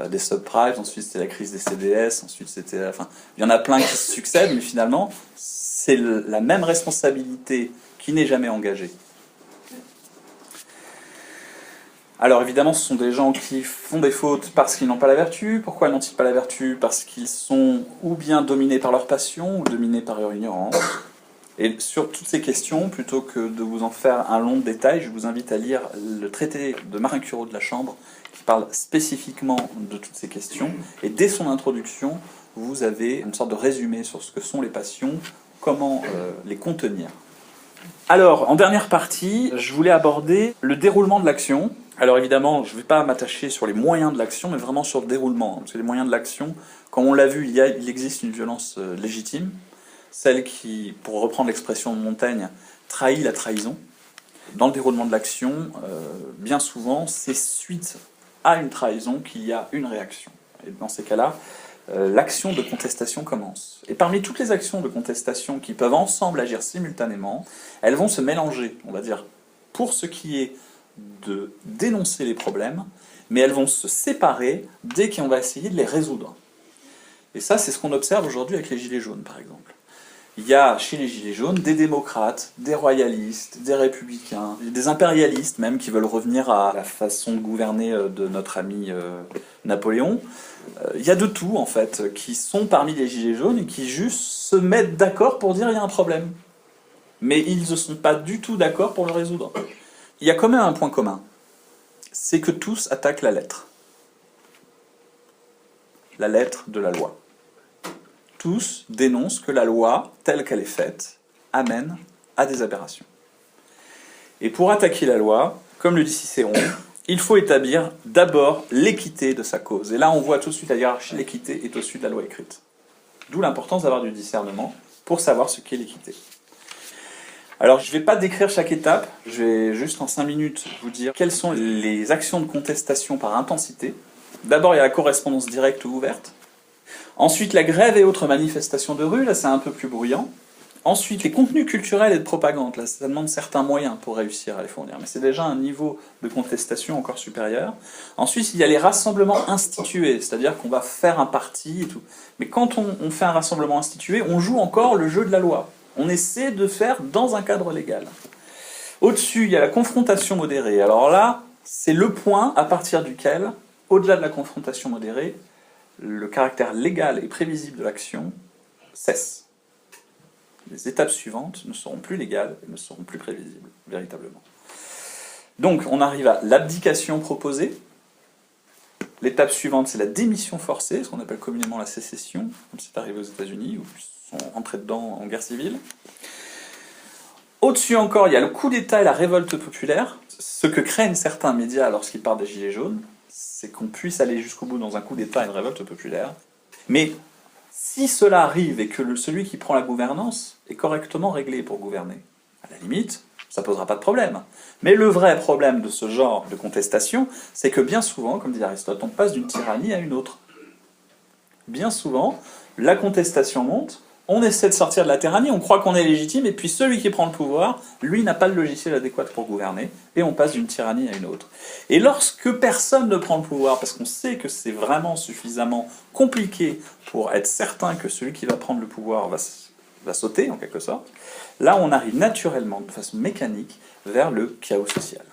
des subprimes, ensuite c'était la crise des CDS, ensuite c'était... Enfin, il y en a plein qui se succèdent, mais finalement, c'est la même responsabilité qui n'est jamais engagée. Alors évidemment, ce sont des gens qui font des fautes parce qu'ils n'ont pas la vertu. Pourquoi n'ont-ils pas la vertu? Parce qu'ils sont ou bien dominés par leur passion, ou dominés par leur ignorance. Et sur toutes ces questions, plutôt que de vous en faire un long détail, je vous invite à lire le traité de Marin Cureau de la Chambre, qui parle spécifiquement de toutes ces questions. Et dès son introduction, vous avez une sorte de résumé sur ce que sont les passions, comment les contenir. Alors, en dernière partie, je voulais aborder le déroulement de l'action. Alors évidemment, je ne vais pas m'attacher sur les moyens de l'action, mais vraiment sur le déroulement. Parce que les moyens de l'action, comme on l'a vu, il existe une violence légitime, celle qui, pour reprendre l'expression de Montaigne, trahit la trahison. Dans le déroulement de l'action, bien souvent, c'est suite à une trahison qu'il y a une réaction. Et dans ces cas-là, l'action de contestation commence. Et parmi toutes les actions de contestation qui peuvent ensemble agir simultanément, elles vont se mélanger, on va dire, pour ce qui est de dénoncer les problèmes, mais elles vont se séparer dès qu'on va essayer de les résoudre. Et ça, c'est ce qu'on observe aujourd'hui avec les Gilets jaunes, par exemple. Il y a chez les Gilets jaunes des démocrates, des royalistes, des républicains, des impérialistes même qui veulent revenir à la façon de gouverner de notre ami Napoléon. Il y a de tout en fait, qui sont parmi les Gilets jaunes et qui juste se mettent d'accord pour dire il y a un problème. Mais ils ne sont pas du tout d'accord pour le résoudre. Il y a quand même un point commun, c'est que tous attaquent la lettre de la loi. Tous dénoncent que la loi, telle qu'elle est faite, amène à des aberrations. Et pour attaquer la loi, comme le dit Cicéron, il faut établir d'abord l'équité de sa cause. Et là, on voit tout de suite la hiérarchie, l'équité est au-dessus de la loi écrite. D'où l'importance d'avoir du discernement pour savoir ce qu'est l'équité. Alors, je ne vais pas décrire chaque étape, je vais juste en 5 minutes vous dire quelles sont les actions de contestation par intensité. D'abord, il y a la correspondance directe ou ouverte. Ensuite, la grève et autres manifestations de rue, là c'est un peu plus bruyant. Ensuite, les contenus culturels et de propagande, là ça demande certains moyens pour réussir à les fournir, mais c'est déjà un niveau de contestation encore supérieur. Ensuite, il y a les rassemblements institués, c'est-à-dire qu'on va faire un parti et tout. Mais quand on fait un rassemblement institué, on joue encore le jeu de la loi. On essaie de faire dans un cadre légal. Au-dessus, il y a la confrontation modérée. Alors là, c'est le point à partir duquel, au-delà de la confrontation modérée, le caractère légal et prévisible de l'action cesse. Les étapes suivantes ne seront plus légales et ne seront plus prévisibles, véritablement. Donc, on arrive à l'abdication proposée. L'étape suivante, c'est la démission forcée, ce qu'on appelle communément la sécession, comme c'est arrivé aux États-Unis, où ils sont entrés dedans en guerre civile. Au-dessus encore, il y a le coup d'État et la révolte populaire. Ce que craignent certains médias lorsqu'ils parlent des Gilets jaunes, c'est qu'on puisse aller jusqu'au bout dans un coup d'État et une révolte populaire. Mais si cela arrive et que celui qui prend la gouvernance est correctement réglé pour gouverner, à la limite, ça ne posera pas de problème. Mais le vrai problème de ce genre de contestation, c'est que bien souvent, comme dit Aristote, on passe d'une tyrannie à une autre. Bien souvent, la contestation monte, on essaie de sortir de la tyrannie, on croit qu'on est légitime, et puis celui qui prend le pouvoir, lui n'a pas le logiciel adéquat pour gouverner, et on passe d'une tyrannie à une autre. Et lorsque personne ne prend le pouvoir, parce qu'on sait que c'est vraiment suffisamment compliqué pour être certain que celui qui va prendre le pouvoir va sauter, en quelque sorte, là on arrive naturellement, de façon mécanique, vers le chaos social.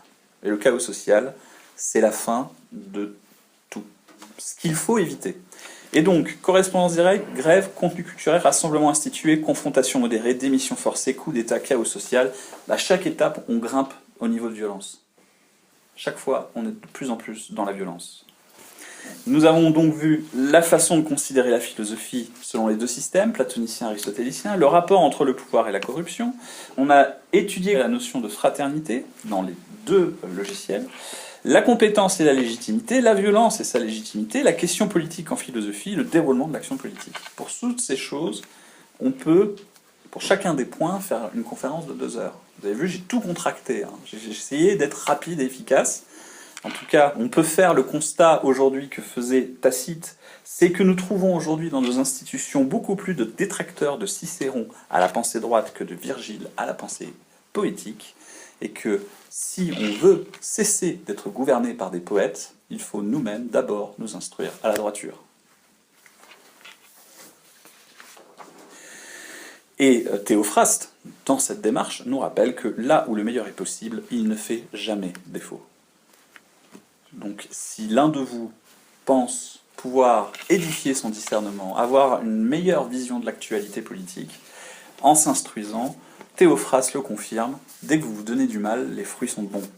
Et le chaos social, c'est la fin de tout. Ce qu'il faut éviter. Et donc, correspondance directe, grève, contenu culturel, rassemblement institué, confrontation modérée, démission forcée, coup d'État, chaos social. À chaque étape, on grimpe au niveau de violence. Chaque fois, on est de plus en plus dans la violence. Nous avons donc vu la façon de considérer la philosophie selon les deux systèmes, platonicien et aristotélicien, le rapport entre le pouvoir et la corruption. On a étudié la notion de fraternité dans les deux logiciels. La compétence et la légitimité, la violence et sa légitimité, la question politique en philosophie, le déroulement de l'action politique. Pour toutes ces choses, on peut, pour chacun des points, faire une conférence de 2 heures. Vous avez vu, j'ai tout contracté. J'ai essayé d'être rapide et efficace. En tout cas, on peut faire le constat aujourd'hui que faisait Tacite, c'est que nous trouvons aujourd'hui dans nos institutions beaucoup plus de détracteurs de Cicéron à la pensée droite que de Virgile à la pensée poétique, et que si on veut cesser d'être gouverné par des poètes, il faut nous-mêmes d'abord nous instruire à la droiture. Et Théophraste, dans cette démarche, nous rappelle que là où le meilleur est possible, il ne fait jamais défaut. Donc si l'un de vous pense pouvoir édifier son discernement, avoir une meilleure vision de l'actualité politique, en s'instruisant, Théophraste le confirme, dès que vous vous donnez du mal, les fruits sont bons.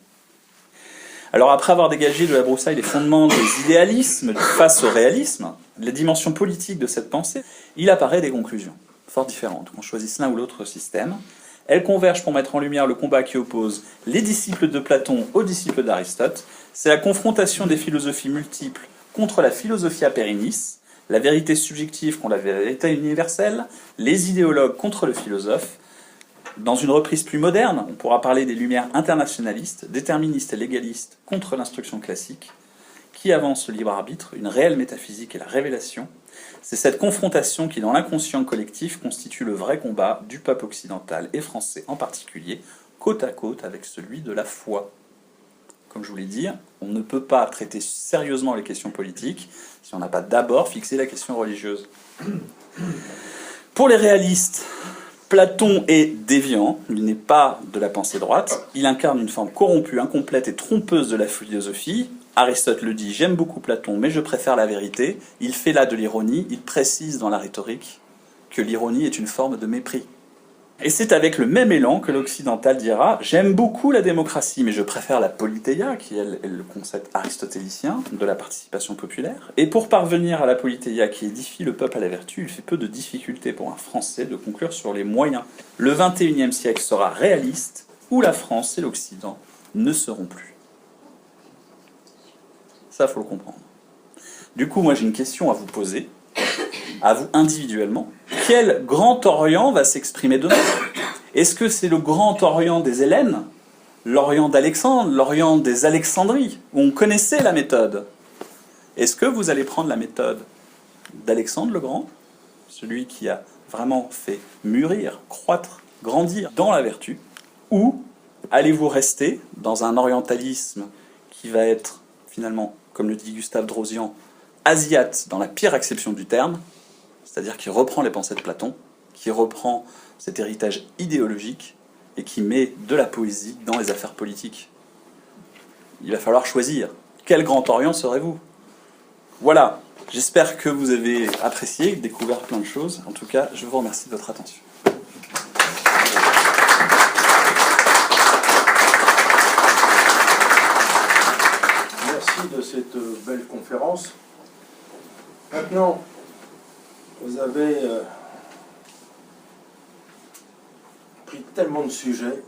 Alors après avoir dégagé de la broussaille les fondements des idéalismes face au réalisme, les dimensions politiques de cette pensée, il apparaît des conclusions fort différentes, qu'on choisisse l'un ou l'autre système. Elles convergent pour mettre en lumière le combat qui oppose les disciples de Platon aux disciples d'Aristote. C'est la confrontation des philosophies multiples contre la philosophia perennis, la vérité subjective contre la vérité universelle, les idéologues contre le philosophe. Dans une reprise plus moderne, on pourra parler des lumières internationalistes, déterministes et légalistes contre l'instruction classique, qui avance le libre arbitre, une réelle métaphysique et la révélation. C'est cette confrontation qui, dans l'inconscient collectif, constitue le vrai combat du peuple occidental et français en particulier, côte à côte avec celui de la foi. Comme je vous l'ai dit, on ne peut pas traiter sérieusement les questions politiques si on n'a pas d'abord fixé la question religieuse. Pour les réalistes, Platon est déviant, il n'est pas de la pensée droite, il incarne une forme corrompue, incomplète et trompeuse de la philosophie. Aristote le dit, j'aime beaucoup Platon, mais je préfère la vérité. Il fait là de l'ironie, il précise dans la rhétorique que l'ironie est une forme de mépris. Et c'est avec le même élan que l'occidental dira « J'aime beaucoup la démocratie, mais je préfère la politeia », qui est le concept aristotélicien de la participation populaire. Et pour parvenir à la politeia qui édifie le peuple à la vertu, il fait peu de difficulté pour un Français de conclure sur les moyens. Le XXIe siècle sera réaliste, où la France et l'Occident ne seront plus. Ça, il faut le comprendre. Du coup, moi j'ai une question à vous poser, à vous individuellement. Quel grand Orient va s'exprimer demain? Est-ce que c'est le grand Orient des Hellènes, l'Orient d'Alexandre, l'Orient des Alexandries, où on connaissait la méthode? Est-ce que vous allez prendre la méthode d'Alexandre le Grand, celui qui a vraiment fait mûrir, croître, grandir dans la vertu, ou allez-vous rester dans un orientalisme qui va être finalement, comme le dit Gustave Drosian, asiate dans la pire acception du terme, c'est-à-dire qui reprend les pensées de Platon, qui reprend cet héritage idéologique et qui met de la poésie dans les affaires politiques. Il va falloir choisir. Quel grand Orient serez-vous? Voilà, j'espère que vous avez apprécié, découvert plein de choses. En tout cas, je vous remercie de votre attention. Merci de cette belle conférence. Maintenant, vous avez pris tellement de sujets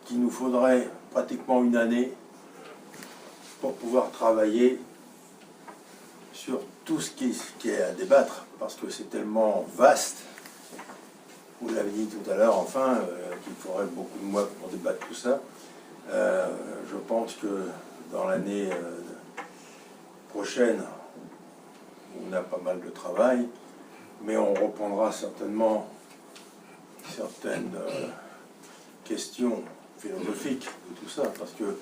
qu'il nous faudrait pratiquement une année pour pouvoir travailler sur tout ce qui est à débattre, parce que c'est tellement vaste, vous l'avez dit tout à l'heure, enfin, qu'il faudrait beaucoup de mois pour débattre tout ça. Je pense que dans l'année prochaine, on a pas mal de travail, mais on reprendra certainement certaines questions philosophiques de tout ça, parce que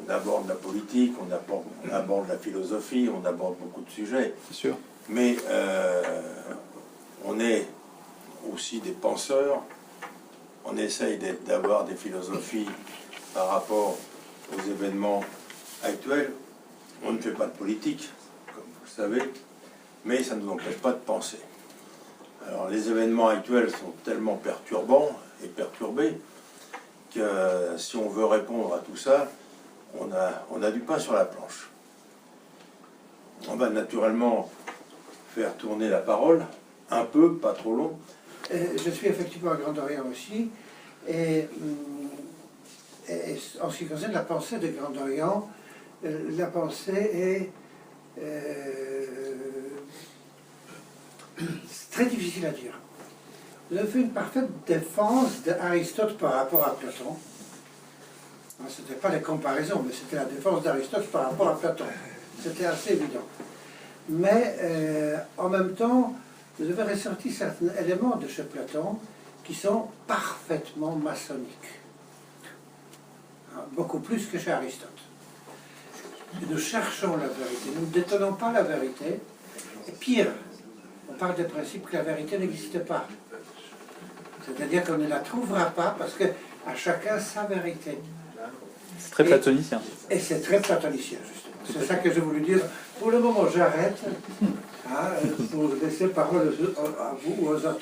on aborde la politique, on aborde la philosophie, on aborde beaucoup de sujets. C'est sûr. Mais on est aussi des penseurs, on essaye d'avoir des philosophies par rapport aux événements actuels. On ne fait pas de politique, comme vous le savez, mais ça ne nous empêche pas de penser. Alors les événements actuels sont tellement perturbants et perturbés que si on veut répondre à tout ça, on a du pain sur la planche. On va naturellement faire tourner la parole, un peu, pas trop long. Je suis effectivement à Grand Orient aussi, et en ce qui concerne la pensée de Grand Orient, la pensée est très difficile à dire. Vous avez fait une parfaite défense d'Aristote par rapport à Platon. Ce n'était pas la comparaison, mais c'était la défense d'Aristote par rapport à Platon. C'était assez évident. Mais en même temps, vous avez ressorti certains éléments de chez Platon qui sont parfaitement maçonniques. Beaucoup plus que chez Aristote. Et nous cherchons la vérité, nous ne détenons pas la vérité. Et pire, on parle du principe que la vérité n'existe pas. C'est-à-dire qu'on ne la trouvera pas parce qu'à chacun sa vérité. C'est très platonicien. Et c'est très platonicien, justement. C'est ça que je voulais dire. Pour le moment, j'arrête pour laisser parole à vous ou aux autres.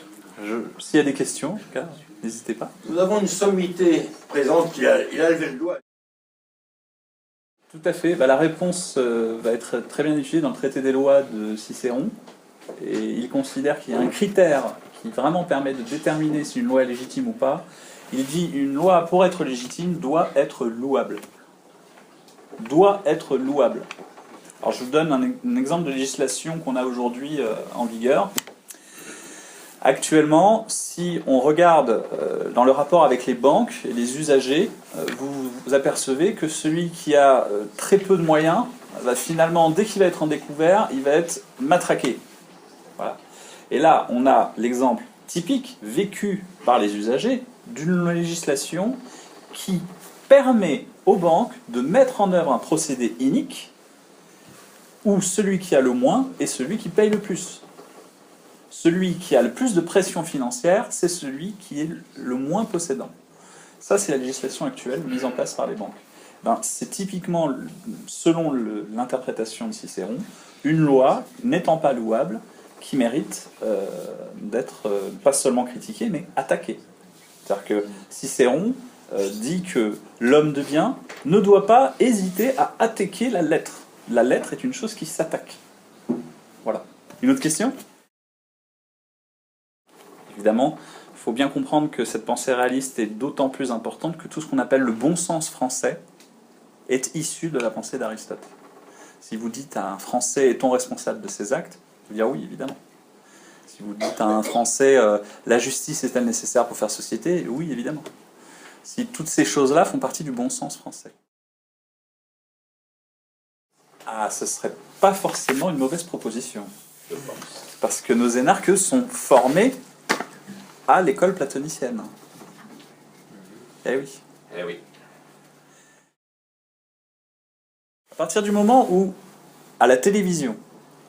S'il y a des questions, en tout cas, n'hésitez pas. Nous avons une sommité présente, il a levé le doigt. Tout à fait. La réponse va être très bien étudiée dans le traité des lois de Cicéron. Et il considère qu'il y a un critère qui vraiment permet de déterminer si une loi est légitime ou pas. Il dit une loi, pour être légitime, doit être louable. Doit être louable. Alors je vous donne un exemple de législation qu'on a aujourd'hui en vigueur. Actuellement, si on regarde dans le rapport avec les banques et les usagers, vous apercevez que celui qui a très peu de moyens, va finalement, dès qu'il va être en découvert, il va être matraqué. Voilà. Et là, on a l'exemple typique, vécu par les usagers, d'une législation qui permet aux banques de mettre en œuvre un procédé inique où celui qui a le moins est celui qui paye le plus. Celui qui a le plus de pression financière, c'est celui qui est le moins possédant. Ça, c'est la législation actuelle mise en place par les banques. C'est typiquement, selon l'interprétation de Cicéron, une loi n'étant pas louable qui mérite d'être pas seulement critiquée, mais attaquée. C'est-à-dire que Cicéron dit que l'homme de bien ne doit pas hésiter à attaquer la lettre. La lettre est une chose qui s'attaque. Voilà. Une autre question ? Évidemment, il faut bien comprendre que cette pensée réaliste est d'autant plus importante que tout ce qu'on appelle le bon sens français est issu de la pensée d'Aristote. Si vous dites à un Français « est-on responsable de ses actes ?», il va dire « oui, évidemment ». Si vous dites à un Français « la justice est-elle nécessaire pour faire société ?», oui, évidemment. Si toutes ces choses-là font partie du bon sens français. Ah, ce ne serait pas forcément une mauvaise proposition. Parce que nos énarques, eux, sont formés à l'école platonicienne. Eh oui. Eh oui. À partir du moment où, à la télévision,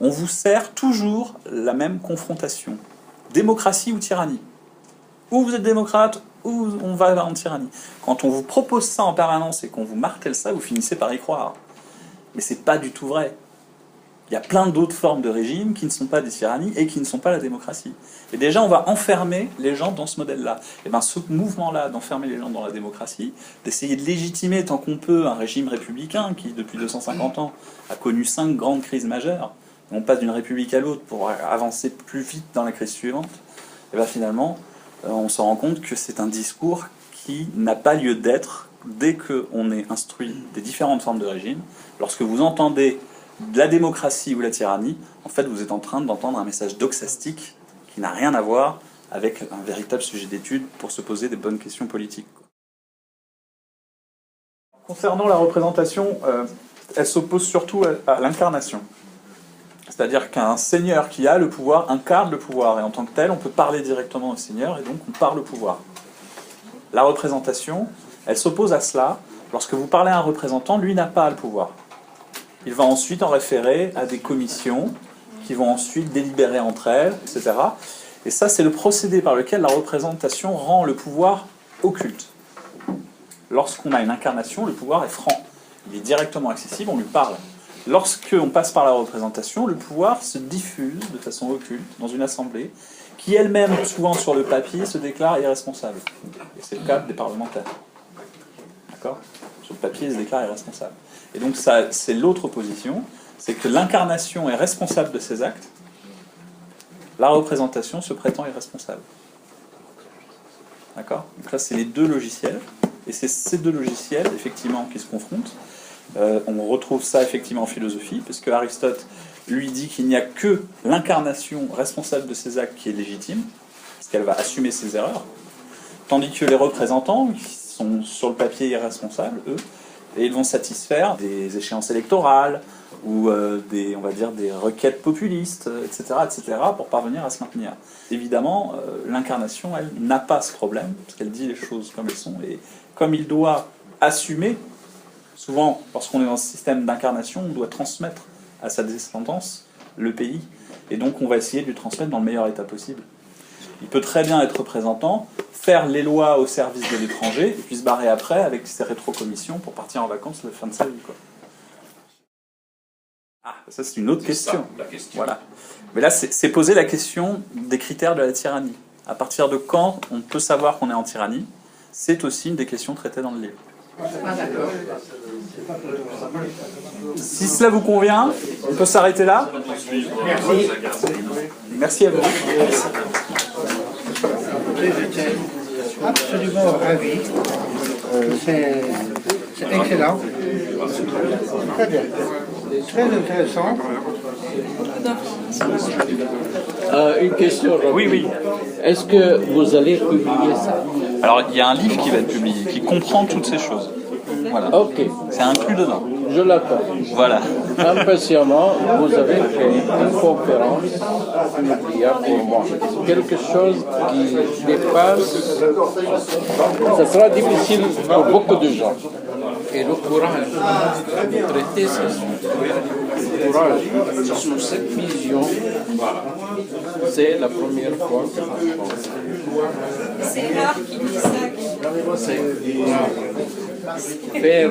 on vous sert toujours la même confrontation, démocratie ou tyrannie, ou vous êtes démocrate, ou on va en tyrannie. Quand on vous propose ça en permanence et qu'on vous martèle ça, vous finissez par y croire. Mais c'est pas du tout vrai. Il y a plein d'autres formes de régimes qui ne sont pas des tyrannies et qui ne sont pas la démocratie. Et déjà, on va enfermer les gens dans ce modèle-là. Et bien, ce mouvement-là d'enfermer les gens dans la démocratie, d'essayer de légitimer tant qu'on peut un régime républicain qui, depuis 250 ans, a connu 5 grandes crises majeures, on passe d'une république à l'autre pour avancer plus vite dans la crise suivante, et bien finalement, on se rend compte que c'est un discours qui n'a pas lieu d'être dès qu'on est instruit des différentes formes de régime. Lorsque vous entendez de la démocratie ou la tyrannie, en fait, vous êtes en train d'entendre un message doxastique qui n'a rien à voir avec un véritable sujet d'étude pour se poser des bonnes questions politiques. Concernant la représentation, elle s'oppose surtout à l'incarnation. C'est-à-dire qu'un seigneur qui a le pouvoir incarne le pouvoir, et en tant que tel, on peut parler directement au seigneur, et donc on parle au pouvoir. La représentation, elle s'oppose à cela. Lorsque vous parlez à un représentant, lui n'a pas le pouvoir. Il va ensuite en référer à des commissions qui vont ensuite délibérer entre elles, etc. Et ça, c'est le procédé par lequel la représentation rend le pouvoir occulte. Lorsqu'on a une incarnation, le pouvoir est franc. Il est directement accessible, on lui parle. Lorsqu'on passe par la représentation, le pouvoir se diffuse de façon occulte dans une assemblée qui elle-même, souvent sur le papier, se déclare irresponsable. Et c'est le cas des parlementaires. D'accord ? Sur le papier, ils se déclarent irresponsables. Et donc ça, c'est l'autre position, c'est que l'incarnation est responsable de ses actes, la représentation se prétend irresponsable. D'accord ? Donc là, c'est les deux logiciels, et c'est ces deux logiciels, effectivement, qui se confrontent. On retrouve ça, effectivement, en philosophie, parce que Aristote, lui, dit qu'il n'y a que l'incarnation responsable de ses actes qui est légitime, parce qu'elle va assumer ses erreurs, tandis que les représentants, qui sont sur le papier irresponsables, eux, et ils vont satisfaire des échéances électorales ou on va dire des requêtes populistes, etc., pour parvenir à se maintenir. Évidemment, l'incarnation, elle, n'a pas ce problème, parce qu'elle dit les choses comme elles sont, et comme il doit assumer, souvent, lorsqu'on est dans ce système d'incarnation, on doit transmettre à sa descendance le pays, et donc on va essayer de lui transmettre dans le meilleur état possible. Il peut très bien être représentant, faire les lois au service de l'étranger, et puis se barrer après avec ses rétrocommissions pour partir en vacances la fin de sa vie, quoi. Ah, ça c'est une autre question. La question. Voilà. Mais là, c'est poser la question des critères de la tyrannie. À partir de quand on peut savoir qu'on est en tyrannie, c'est aussi une des questions traitées dans le livre. Si cela vous convient, on peut s'arrêter là. Merci. Merci à vous. J'étais absolument ravi. C'est excellent. Très bien. Très intéressant. Une question, Robin. Oui, oui. Est-ce que vous allez publier ça? Alors, il y a un livre qui va être publié, qui comprend toutes ces choses. Voilà. Ok, C'est inclus dedans. je l'attends. Voilà. Impatiemment, vous avez fait une conférence immobilière pour moi. Quelque chose qui dépasse. Ça sera difficile pour beaucoup de gens. Et le courage de traiter ce courage sous cette vision, c'est la première fois que je pense. C'est rare qu'il dise ça. C'est faire